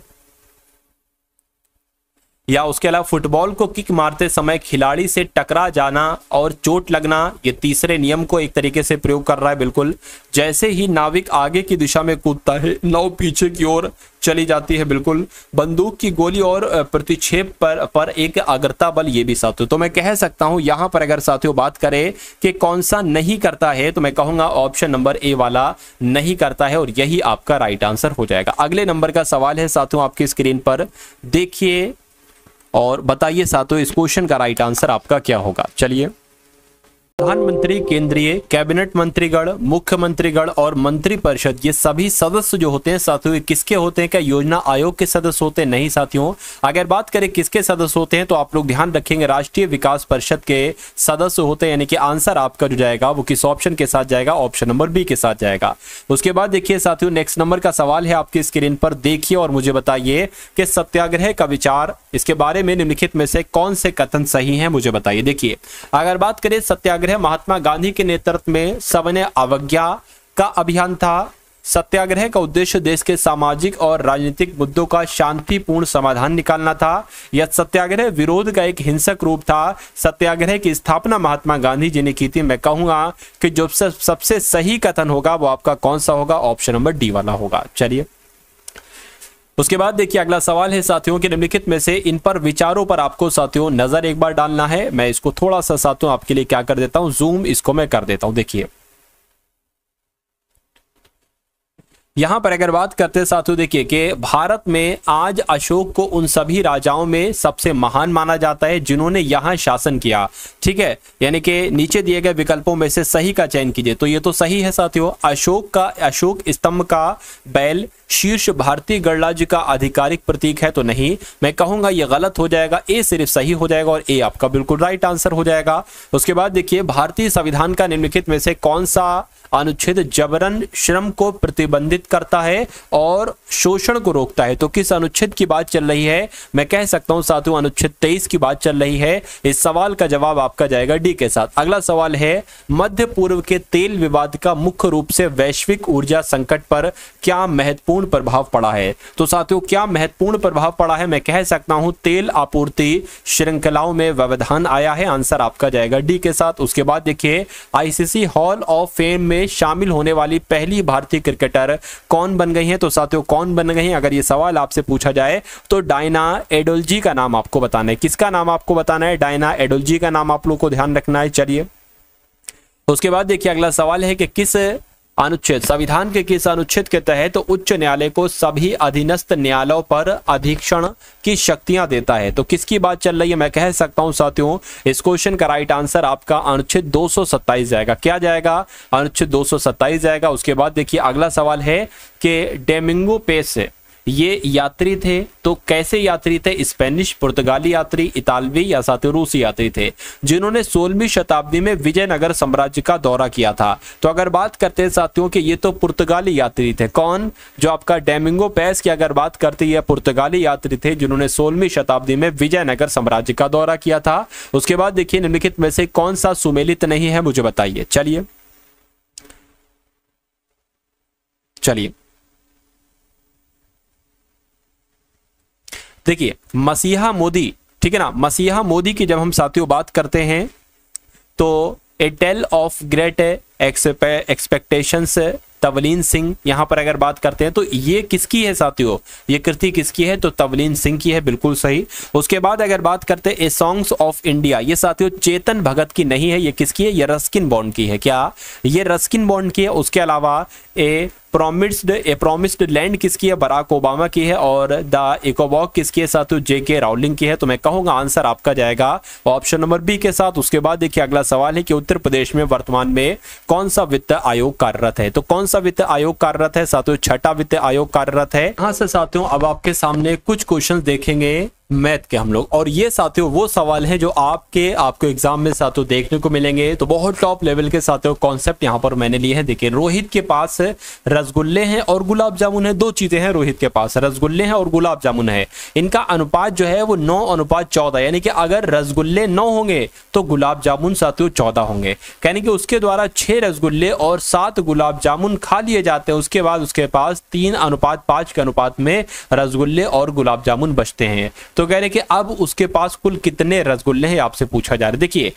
या उसके अलावा फुटबॉल को किक मारते समय खिलाड़ी से टकरा जाना और चोट लगना, ये तीसरे नियम को एक तरीके से प्रयोग कर रहा है। बिल्कुल, जैसे ही नाविक आगे की दिशा में कूदता है नाव पीछे की ओर चली जाती है। बिल्कुल, बंदूक की गोली और प्रतिक्षेप पर एक अग्रता बल, ये भी साथियों। तो मैं कह सकता हूं यहां पर अगर साथियों बात करें कि कौन सा नहीं करता है, तो मैं कहूंगा ऑप्शन नंबर ए वाला नहीं करता है, और यही आपका राइट आंसर हो जाएगा। अगले नंबर का सवाल है साथियों आपकी स्क्रीन पर, देखिए और बताइए साथियों इस क्वेश्चन का राइट आंसर आपका क्या होगा। चलिए, प्रधानमंत्री, केंद्रीय कैबिनेट मंत्रीगण, मुख्यमंत्रीगण और मंत्रिपरिषद, ये सभी सदस्य जो होते हैं साथियों ये किसके होते हैं, क्या योजना आयोग के सदस्य होते हैं? नहीं साथियों। अगर बात करें किसके सदस्य होते हैं, तो आप लोग ध्यान रखेंगे राष्ट्रीय विकास परिषद के सदस्य होते हैं, यानी कि आंसर आपका जो जाएगा वो किस ऑप्शन के साथ जाएगा, ऑप्शन नंबर बी के साथ जाएगा। उसके बाद देखिए साथियों नेक्स्ट नंबर का सवाल है आपकी स्क्रीन पर, देखिए और मुझे बताइए कि सत्याग्रह का विचार, इसके बारे में निम्नलिखित में से कौन से कथन सही हैं, मुझे बताइए। देखिए अगर बात करें सत्याग्रह महात्मा गांधी के नेतृत्व में सविनय अवज्ञा का अभियान था। सत्याग्रह का उद्देश्य देश के सामाजिक और राजनीतिक मुद्दों का शांतिपूर्ण समाधान निकालना था। यह सत्याग्रह विरोध का एक हिंसक रूप था। सत्याग्रह की स्थापना महात्मा गांधी जी ने की थी। मैं कहूंगा कि जो सबसे सही कथन होगा वो आपका कौन सा होगा, ऑप्शन नंबर डी वाला होगा। चलिए उसके बाद देखिए अगला सवाल है साथियों के निम्नलिखित में से इन पर विचारों पर आपको साथियों नजर एक बार डालना है। मैं इसको थोड़ा सा साथियों आपके लिए क्या कर देता हूं, जूम इसको मैं कर देता हूं। देखिए यहां पर अगर बात करते हैं साथियों, देखिए कि भारत में आज अशोक को उन सभी राजाओं में सबसे महान माना जाता है जिन्होंने यहां शासन किया, ठीक है। यानी कि नीचे दिए गए विकल्पों में से सही का चयन कीजिए। तो ये तो सही है साथियों। अशोक स्तंभ का बैल शीर्ष भारतीय गणराज्य का आधिकारिक प्रतीक है, तो नहीं। मैं कहूंगा ये गलत हो जाएगा, ए सिर्फ सही हो जाएगा और ए आपका बिल्कुल राइट आंसर हो जाएगा। उसके बाद देखिए भारतीय संविधान का निम्नलिखित में से कौन सा अनुच्छेद जबरन श्रम को प्रतिबंधित करता है और शोषण को रोकता है, तो किस अनुच्छेद की बात चल रही है? मैं कह सकता हूं साथियों अनुच्छेद 23 की बात चल रही है। इस सवाल का जवाब आपका जाएगा डी के साथ। अगला सवाल है मध्य पूर्व के तेल विवाद का मुख्य रूप से वैश्विक ऊर्जा संकट पर क्या महत्वपूर्ण प्रभाव पड़ा है? तो साथियों क्या महत्वपूर्ण प्रभाव पड़ा है? मैं कह सकता हूं तेल आपूर्ति श्रृंखलाओं में व्यवधान आया है। आंसर आपका जाएगा डी के साथ। उसके बाद देखिए आईसीसी हॉल ऑफ फेम में में शामिल होने वाली पहली भारतीय क्रिकेटर कौन बन गई हैं? तो साथियों कौन बन गई हैं अगर ये सवाल आपसे पूछा जाए तो डायना एडोल्जी का नाम आपको बताना है। किसका नाम आपको बताना है? डायना एडोल्जी का नाम आप लोग को ध्यान रखना है। चलिए उसके बाद देखिए अगला सवाल है कि किस अनुच्छेद, संविधान के किस अनुच्छेद के तहत तो उच्च न्यायालय को सभी अधीनस्थ न्यायालयों पर अधीक्षण की शक्तियां देता है? तो किसकी बात चल रही है? मैं कह सकता हूं साथियों इस क्वेश्चन का राइट आंसर आपका अनुच्छेद 227 जाएगा। क्या जाएगा? अनुच्छेद 227 जाएगा। उसके बाद देखिए अगला सवाल है कि डोमिंगो पेस ये यात्री थे तो कैसे यात्री थे? स्पेनिश, पुर्तगाली यात्री, इतालवी या साथियों रूसी यात्री थे जिन्होंने 16वीं शताब्दी में विजयनगर साम्राज्य का दौरा किया था? तो अगर बात करते हैं साथियों कि ये तो पुर्तगाली यात्री थे। कौन? जो आपका डोमिंगो पेस की अगर बात करते हैं पुर्तगाली यात्री थे जिन्होंने 16वीं शताब्दी में विजयनगर साम्राज्य का दौरा किया था। उसके बाद देखिए निम्नलिखित में से कौन सा सुमेलित नहीं है मुझे बताइए। चलिए देखिए मसीहा मोदी, ठीक है ना, मसीहा मोदी की जब हम साथियों बात करते हैं तो a tale of great expectations Tavleen Singh, यहां पर अगर बात करते हैं तो ये किसकी है साथियों? ये कृति किसकी है? तो तवलीन सिंह की है, बिल्कुल सही। उसके बाद अगर बात करते हैं ए सॉन्ग्स ऑफ इंडिया, ये साथियों चेतन भगत की नहीं है, ये किसकी है? ये रस्किन बॉन्ड की है। क्या? ये रस्किन बॉन्ड की है। उसके अलावा ए प्रॉमिस्ड लैंड किसकी है? बराक ओबामा की है। और द इकोवॉक किसकी है साथियों? जेके राउलिंग की है। तो मैं कहूंगा आंसर आपका जाएगा ऑप्शन नंबर बी के साथ। उसके बाद देखिए अगला सवाल है कि उत्तर प्रदेश में वर्तमान में कौन सा वित्त आयोग कार्यरत है? तो कौन सा वित्त आयोग कार्यरत है साथियों? छठा वित्त आयोग कार्यरत है। यहां से साथियों अब आपके सामने कुछ क्वेश्चन देखेंगे मैथ के हम लोग, और ये साथियों वो सवाल है जो आपको एग्जाम में साथियों देखने को मिलेंगे। तो बहुत टॉप लेवल के साथियों कॉन्सेप्ट यहां पर मैंने लिए हैं। देखिए रोहित के पास रसगुल्ले हैं और गुलाब जामुन है, दो चीजें हैं रोहित के पास, रसगुल्ले हैं और गुलाब जामुन है। इनका अनुपात जो है वो 9:14, यानी कि अगर रसगुल्ले 9 होंगे तो गुलाब जामुन साथियों 14 होंगे। यानी कि उसके द्वारा 6 रसगुल्ले और 7 गुलाब जामुन खा लिए जाते हैं। उसके बाद उसके पास 3:5 के अनुपात में रसगुल्ले और गुलाब जामुन बचते हैं। तो कह रहे कि अब उसके पास कुल कितने रसगुल्ले हैं आपसे पूछा जा रहा है। देखिए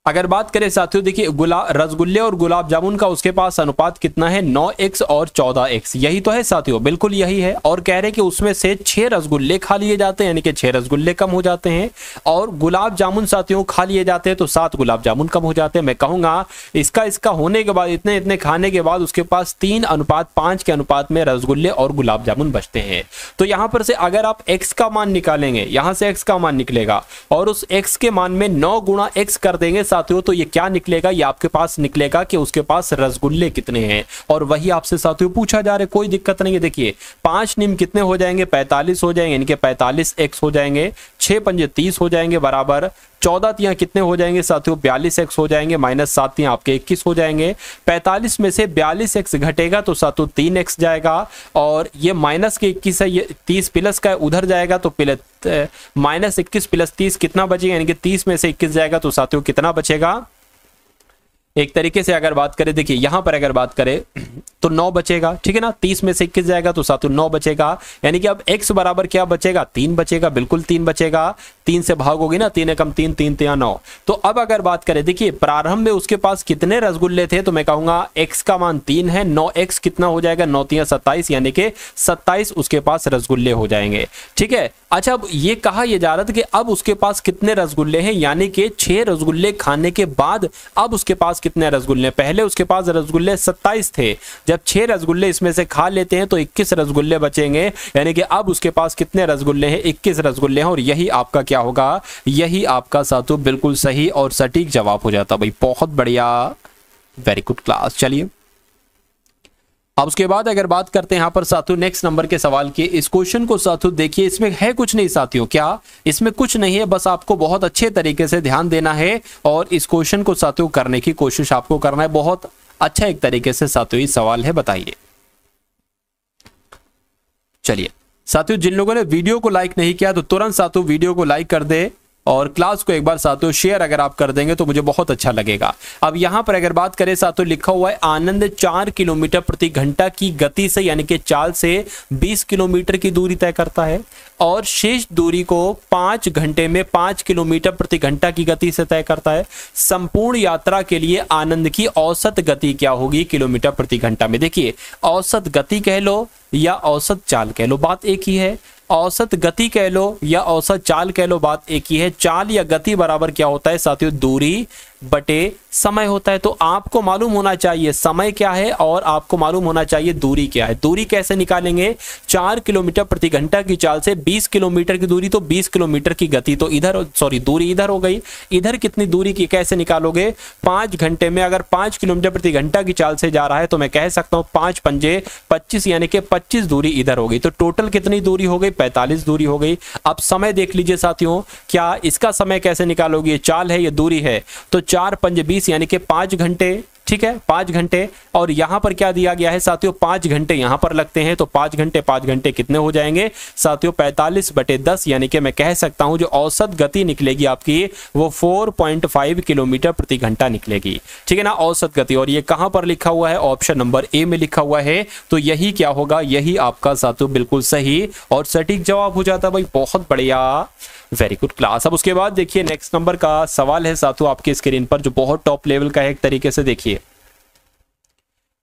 अगर बात करें साथियों, देखिए रसगुल्ले और गुलाब जामुन का उसके पास अनुपात कितना है? 9x और 14x, यही तो है साथियों, बिल्कुल यही है। और कह रहे कि उसमें से 6 रसगुल्ले खा लिए जाते हैं, यानी कि 6 रसगुल्ले कम हो जाते हैं, और गुलाब जामुन साथियों खा लिए जाते हैं तो 7 गुलाब जामुन कम हो जाते हैं। मैं कहूंगा इसका होने के बाद, इतने खाने के बाद उसके पास 3:5 के अनुपात में रसगुल्ले और गुलाब जामुन बचते हैं। तो यहां पर से अगर आप x का मान निकालेंगे, यहां से x का मान निकलेगा और उस x के मान में 9 गुणा x कर देंगे साथियों, तो ये क्या निकलेगा? ये आपके पास निकलेगा कि उसके पास रसगुल्ले कितने हैं, और वही आपसे साथियों पूछा जा रहा है। कोई दिक्कत नहीं है। देखिए 5 निम कितने हो जाएंगे? 45 हो जाएंगे, यानी कि 45x हो जाएंगे। 6 पंजे 30 हो जाएंगे बराबर। 14 तियां कितने हो जाएंगे साथियों? 42x हो जाएंगे, माइनस 7 तियां आपके 21 हो जाएंगे। 45 में से 42x घटेगा तो साथियों 3x जाएगा, और ये माइनस के 21 है, ये 30 प्लस का उधर जाएगा तो माइनस 21 प्लस 30 कितना बचेगा? यानी कि 30 में से 21 जाएगा तो साथियों कितना बचेगा? एक तरीके से अगर बात करें, देखिए यहां पर अगर बात करें तो 9 बचेगा, ठीक है ना। 30 में से 21 जाएगा तो साथियों 9 बचेगा, यानी कि अब x बराबर क्या बचेगा? 3 बचेगा, बिल्कुल 3 बचेगा। 3 से भागोगे ना, 3 एकम 3, 3 तिया 9। तो अब अगर बात करें, देखिए प्रारंभ में उसके पास कितने रसगुल्ले थे? तो मैं कहूंगा x का मान 3 है, 9x कितना हो जाएगा? 9 तिया 27, यानी कि 27 उसके पास रसगुल्ले हो जाएंगे, ठीक है। अच्छा अब ये कहा यह जा रहा था कि अब उसके पास कितने रसगुल्ले हैं, यानी कि 6 रसगुल्ले खाने के बाद अब उसके पास कितने रसगुल्ले? पहले उसके पास रसगुल्ले 27 थे, जब 6 रसगुल्ले इसमें से खा लेते हैं तो 21 रसगुल्ले बचेंगे, यानी कि अब उसके पास कितने रसगुल्ले हैं? 21 रसगुल्ले हैं। और यही आपका क्या होगा? यही आपका साथियों बिल्कुल सही और सटीक जवाब हो जाता। भाई बहुत बढ़िया, वेरी गुड क्लास। चलिए अब उसके बाद अगर बात करते हैं यहां पर साथियों नेक्स्ट नंबर के सवाल की, इस क्वेश्चन को साथियों देखिए, इसमें है कुछ नहीं साथियों। क्या? इसमें कुछ नहीं है, बस आपको बहुत अच्छे तरीके से ध्यान देना है और इस क्वेश्चन को साथियों करने की कोशिश आपको करना है। बहुत अच्छा एक तरीके से साथियों ये सवाल है, बताइए। चलिए साथियों, जिन लोगों ने वीडियो को लाइक नहीं किया तो तुरंत साथियों वीडियो को लाइक कर दे और क्लास को एक बार साथियों शेयर अगर आप कर देंगे तो मुझे बहुत अच्छा लगेगा। अब यहाँ पर अगर बात करें साथियों, लिखा हुआ है आनंद 4 किलोमीटर प्रति घंटा की गति से यानी कि चाल से 20 किलोमीटर की दूरी तय करता है और शेष दूरी को 5 घंटे में 5 किलोमीटर प्रति घंटा की गति से तय करता है। संपूर्ण यात्रा के लिए आनंद की औसत गति क्या होगी किलोमीटर प्रति घंटा में। देखिए, औसत गति कह लो या औसत चाल कह लो, बात एक ही है। औसत गति कह लो या औसत चाल कह लो, बात एक ही है। चाल या गति बराबर क्या होता है साथियों, दूरी बटे समय होता है। तो आपको मालूम होना चाहिए समय क्या है और आपको मालूम होना चाहिए दूरी क्या है। दूरी कैसे निकालेंगे, 4 किलोमीटर प्रति घंटा की चाल से 20 किलोमीटर की दूरी, तो 20 किलोमीटर की गति तो इधर, सॉरी दूरी इधर हो गई। इधर कितनी दूरी की कैसे निकालोगे, 5 घंटे में अगर 5 किलोमीटर प्रति घंटा की चाल से जा रहा है तो मैं कह सकता हूं 5 पंजे 25 यानी कि 25 दूरी इधर हो गई। तो टोटल कितनी दूरी हो गई, 45 दूरी हो गई। अब समय देख लीजिए साथियों, क्या इसका समय कैसे निकालोगे, ये चाल है ये दूरी है, तो 4 पंजे 20 यानी कि 5 घंटे, ठीक है 5 घंटे। और यहां पर क्या दिया गया है साथियों, 5 घंटे यहां पर लगते हैं, तो 5 घंटे कितने हो जाएंगे साथियों, 45 बटे 10 यानी कि मैं कह सकता हूं जो औसत गति निकलेगी आपकी वो 4.5 किलोमीटर प्रति घंटा निकलेगी, ठीक है ना, औसत गति। और ये कहां पर लिखा हुआ है, ऑप्शन नंबर ए में लिखा हुआ है। तो यही क्या होगा, यही आपका साथियों बिल्कुल सही और सटीक जवाब हो जाता है भाई। बहुत बढ़िया, वेरी गुड क्लास। अब उसके बाद देखिए नेक्स्ट नंबर का सवाल है साथियों आपकी स्क्रीन पर, जो बहुत टॉप लेवल का है एक तरीके से। देखिए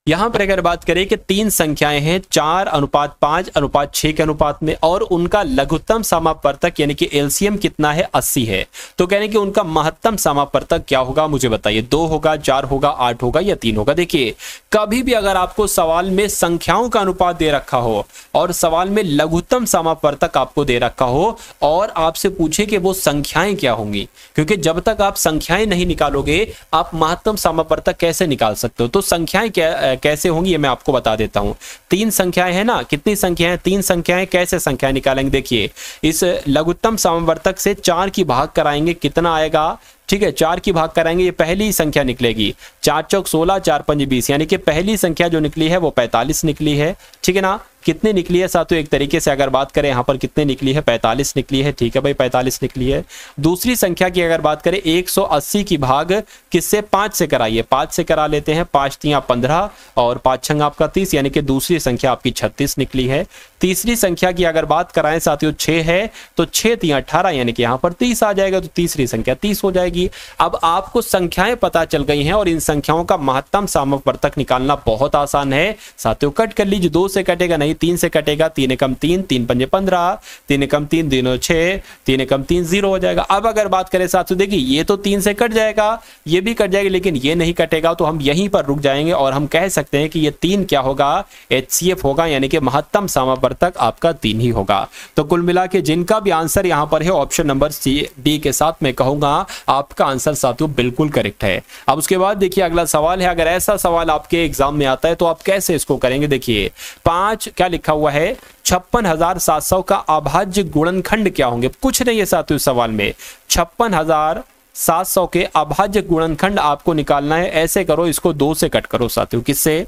यहां पर अगर बात करें कि 3 संख्याएं हैं 4:5:6 के अनुपात में और उनका लघुत्तम समापवर्तक यानी कि एलसीएम कितना है, 80 है। तो कहने कि उनका महत्तम समापवर्तक क्या होगा मुझे बताइए, 2 होगा, 4 होगा, 8 होगा या 3 होगा। देखिए कभी भी अगर आपको सवाल में संख्याओं का अनुपात दे रखा हो और सवाल में लघुत्तम समापवर्तक आपको दे रखा हो और आपसे पूछे कि वो संख्याएं क्या होंगी, क्योंकि जब तक आप संख्याएं नहीं निकालोगे आप महत्तम समापवर्तक कैसे निकाल सकते हो। तो संख्याएं कैसे होंगी ये मैं आपको बता देता हूं। 3 संख्याएं हैं ना, कितनी संख्याएं, 3 संख्याएं, कैसे संख्याएं निकालेंगे। देखिए इस लघुत्तम समापवर्तक से 4 की भाग कराएंगे, कितना आएगा, ठीक है 4 की भाग कराएंगे, ये पहली संख्या निकलेगी, 4 चौक 16, 4 पंजे 20 यानी कि पहली संख्या जो निकली है वो 45 निकली है, ठीक है ना। कितनी निकली है साथियों, एक तरीके से अगर बात करें यहाँ पर कितनी निकली है, 45 निकली है, ठीक है भाई 45 निकली है। दूसरी संख्या की अगर बात करें 180 की भाग किससे, 5 से कराइए, 5 से करा लेते हैं, 5 तियां 15 और 5 छंग आपका 30 यानी कि दूसरी संख्या आपकी 36 निकली है। तीसरी संख्या की अगर बात कराएं साथियों 6 है, तो 6 तियां 18 यानी कि यहाँ पर 30 आ जाएगा, तो तीसरी संख्या 30 हो जाएगी। अब आपको संख्याएं पता चल गई हैं और इन संख्याओं का महत्तम समापवर्तक निकालना बहुत आसान है साथियों। कट कर लीजिए, 2 से कटेगा नहीं, 3 से कटेगा, 3 एकम 3, 3 पंजे 15, 3 एकम 3, 3 6, 3 एकम 3 0 हो जाएगा। अब अगर बात करें साथियों, देखिए ये तो 3 से कट जाएगा, ये भी कट जाएगा, लेकिन ये नहीं कटेगा, तो हम यहीं पर रुक जाएंगे और हम कह सकते हैं कि ये 3 क्या होगा, HCF होगा, यानी कि महत्तम समापवर्तक आपका 3 ही होगा। तो कुल मिला के जिनका भी आंसर यहां पर है ऑप्शन नंबर सी डी के साथ मैं कहूंगा आपका आंसर साथियों बिल्कुल करेक्ट है। अब उसके बाद देखिए अगला सवाल है, अगर ऐसा सवाल आपके एग्जाम में आता है तो आप कैसे इसको करेंगे। देखिए 5 क्या लिखा हुआ है, 56,700 का अभाज्य गुणनखंड क्या होंगे, कुछ नहीं है साथियों सवाल में। 56,700 के अभाज्य गुणनखंड आपको निकालना है। ऐसे करो, इसको 2 से कट करो साथियों, किससे,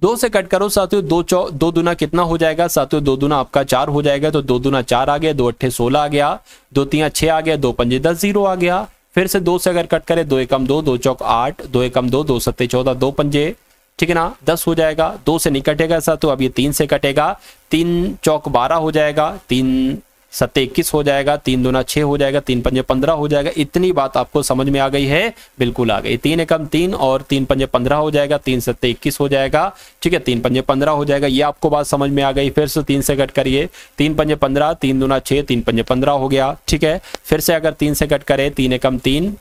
2 से कट करो साथियों, 2 दूना कितना हो जाएगा साथियों, 2 दूना आपका 4 हो जाएगा, तो 2 दूना 4 आ गया, 2 अट्ठे 16 आ गया, 2 तियां 6 आ गया, 2 पंजे 10 0 आ गया। फिर से 2 से अगर कट करें, 2 एकम 2, 2 चौक 8, 2 एकम 2, 2 सत्ते 14, 2 पंजे, ठीक है ना 10 हो जाएगा। 2 से नहीं कटेगा साथियों, अब ये 3 से कटेगा, 3 चौक 12 हो जाएगा, 3 सत्ते 21 हो जाएगा, 3 दूना 6 हो जाएगा, 3 पंजे 15 हो जाएगा। इतनी बात आपको समझ में आ गई है, बिल्कुल आ गई। 3 एकम 3 और 3 पंजे 15 हो जाएगा, 3 सत्ते 21 हो जाएगा, ठीक है 3 पंजे 15 हो जाएगा, ये आपको बात समझ में आ गई। फिर से 3 से कट करिए, 3 पंजे 15, 3 दूना 6, 3 पंजे 15 हो गया, ठीक है। फिर से अगर 3 से कट करें, 3 एकम 3,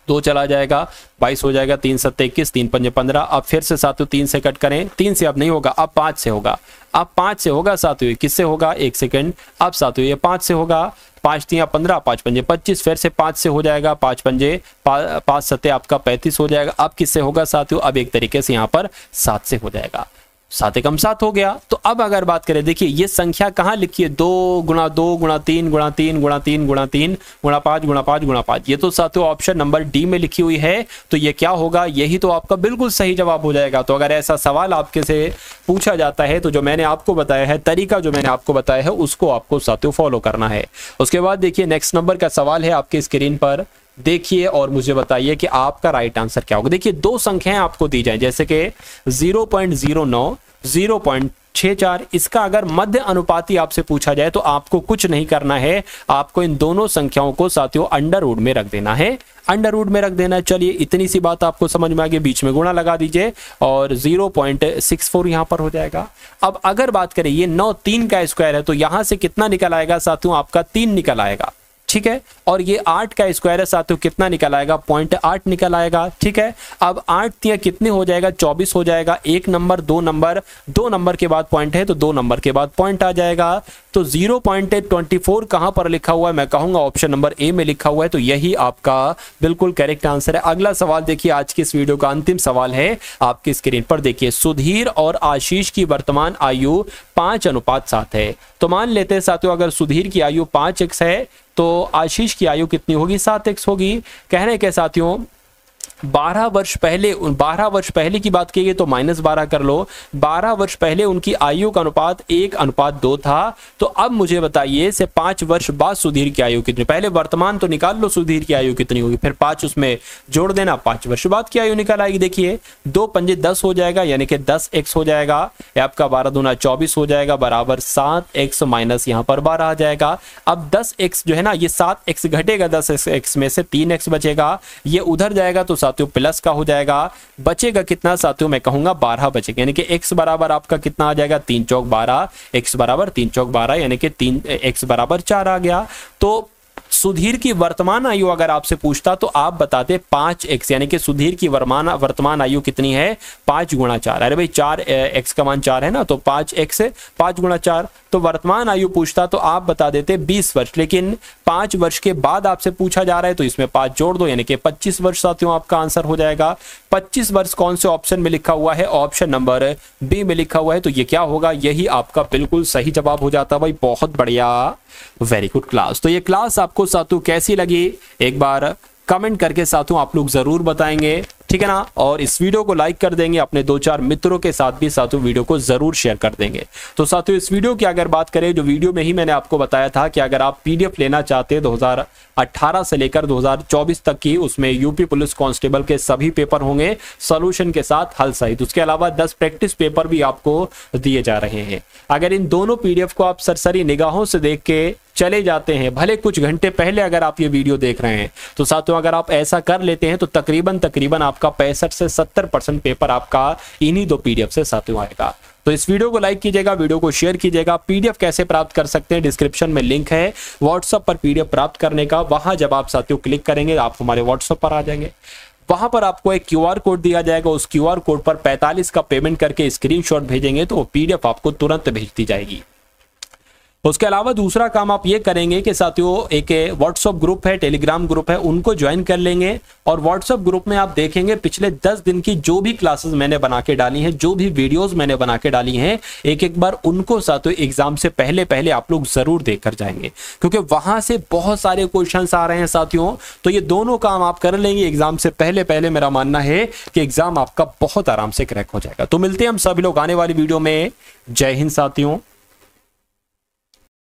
2 चला जाएगा, 22 हो जाएगा, 3 सत्ते 21, 3 पंजे 15। अब फिर से साथियों 3 से कट करें, 3 से अब नहीं होगा, अब 5 से होगा, अब 5 से होगा साथियों, किससे होगा, 1 सेकंड, अब साथियों ये 5 से होगा, 5 तियां 15, 5 पंजे 25, फिर से 5 से हो जाएगा, 5 पंजे 5 सत्ते आपका 35 हो जाएगा। अब किससे होगा साथियों, अब एक तरीके से यहाँ पर 7 से हो जाएगा। 7 एकम 7 हो गया। तो अब अगर बात करें, देखिए ये संख्या कहाँ लिखी है, 2 गुणा 2 गुणा 3 गुणा 3 गुणा 3 गुणा 3 गुणा 5 गुणा 5 गुणा 5, ये तो साथियों ऑप्शन नंबर डी में लिखी हुई है। तो ये क्या होगा, यही तो आपका बिल्कुल सही जवाब हो जाएगा। तो अगर ऐसा सवाल आपके से पूछा जाता है तो जो मैंने आपको बताया है तरीका, जो मैंने आपको बताया है उसको आपको साथियों फॉलो करना है। उसके बाद देखिए नेक्स्ट नंबर का सवाल है आपके स्क्रीन पर, देखिए और मुझे बताइए कि आपका राइट आंसर क्या होगा। देखिए दो संख्याएं आपको दी जाए, जैसे कि 0.09 0.64, इसका अगर मध्य अनुपाती आपसे पूछा जाए तो आपको कुछ नहीं करना है, आपको इन दोनों संख्याओं को साथियों अंडर रूट में रख देना है, अंडर रूट में रख देना है। चलिए इतनी सी बात आपको समझ में आ गई, बीच में गुणा लगा दीजिए और 0.64 यहां पर हो जाएगा। अब अगर बात करें ये 9 3 का स्क्वायर है तो यहां से कितना निकल आएगा साथियों, आपका 3 निकल आएगा, ठीक है। और ये 8 का स्क्वायर है साथियों, कितना निकल आएगा, 0.8 निकल आएगा, ठीक है। अब 8 तिया कितने हो जाएगा, 24 हो जाएगा। 1 नंबर 2 नंबर, 2 नंबर के बाद पॉइंट है तो 2 नंबर के बाद पॉइंट आ जाएगा। तो 0.24 कहां पर लिखा हुआ है, मैं कहूंगा ऑप्शन नंबर ए में लिखा हुआ है। तो यही आपका बिल्कुल करेक्ट आंसर है। अगला सवाल देखिए, आज की इस वीडियो का अंतिम सवाल है आपकी स्क्रीन पर, देखिए सुधीर और आशीष की वर्तमान आयु 5:7 है। तो मान लेते हैं साथियों अगर सुधीर की आयु 5x है तो आशीष की आयु कितनी होगी, 7x होगी। कहने के साथियों 12 वर्ष पहले की बात की गई तो -12 कर लो। 12 वर्ष पहले उनकी आयु का अनुपात 1:2 था। तो अब मुझे बताइए से 5 वर्ष बाद सुधीर की आयु कितनी, पहले वर्तमान तो निकाल लो सुधीर की आयु कितनी होगी, फिर 5 उसमें जोड़ देना, 5 वर्ष बाद की आयु निकल आएगी। देखिए 2 पंजे 10 हो जाएगा, यानी कि 10x हो जाएगा, आपका 12 दूना 24 हो जाएगा बराबर 7x माइनस यहाँ पर 12 आ जाएगा। अब 10x जो है ना, ये 7x घटेगा 10x में से 3x बचेगा, ये उधर जाएगा तो साथियों प्लस का हो जाएगा। बचेगा कितना साथियों, मैं कहूंगा 12 बचेगा, यानी कि x बराबर आपका कितना आ जाएगा, 3 चौक 12, x बराबर 3 चौक 12, यानी कि 3x बराबर 4 आ गया। तो सुधीर की वर्तमान आयु अगर आपसे पूछता तो आप बताते 5x, यानी कि सुधीर की वर्तमान आयु कितनी है, 5 गुणा 4। अरे भाई 4x का मान 4 है ना, तो 5x 5 गुणा 4, तो वर्तमान आयु पूछता तो आप बता देते 20 वर्ष। लेकिन 5 वर्ष के बाद आपसे पूछा जा रहा है तो इसमें 5 जोड़ दो, यानी कि 25 वर्ष साथियों आपका आंसर हो जाएगा। 25 वर्ष कौन से ऑप्शन में लिखा हुआ है, ऑप्शन नंबर बी में लिखा हुआ है। तो ये क्या होगा, यही आपका बिल्कुल सही जवाब हो जाता है। भाई बहुत बढ़िया, वेरी गुड क्लास। तो ये क्लास आपको साथियों कैसी लगी, एक बार कमेंट करके साथियों आप लोग जरूर बताएंगे, ठीक है ना। और इस वीडियो को लाइक कर देंगे, अपने 2-4 मित्रों के साथ भी साथियों वीडियो को जरूर शेयर कर देंगे। तो साथियों इस वीडियो की अगर बात करें, जो वीडियो में ही मैंने आपको बताया था कि अगर आप पीडीएफ लेना चाहते हैं 2018 से लेकर 2024 तक की, उसमें यूपी पुलिस कांस्टेबल के सभी पेपर होंगे सॉल्यूशन के साथ हल सहित। उसके अलावा 10 प्रैक्टिस पेपर भी आपको दिए जा रहे हैं। अगर इन दोनों पीडीएफ को आप सरसरी निगाहों से देख के चले जाते हैं, भले कुछ घंटे पहले अगर आप ये वीडियो देख रहे हैं, तो साथियों अगर आप ऐसा कर लेते हैं तो तकरीबन आपका 65 से 70% पेपर आपका इन्हीं 2 पीडीएफ से साथियों आएगा। तो इस वीडियो को लाइक कीजिएगा, वीडियो को शेयर कीजिएगा। पीडीएफ कैसे प्राप्त कर सकते हैं, डिस्क्रिप्शन में लिंक है व्हाट्सएप पर पीडीएफ प्राप्त करने का। वहां जब आप साथियों क्लिक करेंगे आप हमारे व्हाट्सएप पर आ जाएंगे, वहां पर आपको एक क्यूआर कोड दिया जाएगा। उस क्यूआर कोड पर 45 का पेमेंट करके स्क्रीनशॉट भेजेंगे तो वो पीडीएफ आपको तुरंत भेज दी जाएगी। उसके अलावा दूसरा काम आप ये करेंगे कि साथियों एक व्हाट्सएप ग्रुप है, टेलीग्राम ग्रुप है, उनको ज्वाइन कर लेंगे। और व्हाट्सएप ग्रुप में आप देखेंगे पिछले 10 दिन की जो भी क्लासेस मैंने बना के डाली हैं, जो भी वीडियोस मैंने बना के डाली हैं, एक बार उनको साथियों एग्जाम से पहले आप लोग जरूर देख कर जाएंगे, क्योंकि वहां से बहुत सारे क्वेश्चंस आ रहे हैं साथियों। तो ये दोनों काम आप कर लेंगे एग्जाम से पहले मेरा मानना है कि एग्जाम आपका बहुत आराम से क्रैक हो जाएगा। तो मिलते हैं हम सभी लोग आने वाली वीडियो में। जय हिंद साथियों।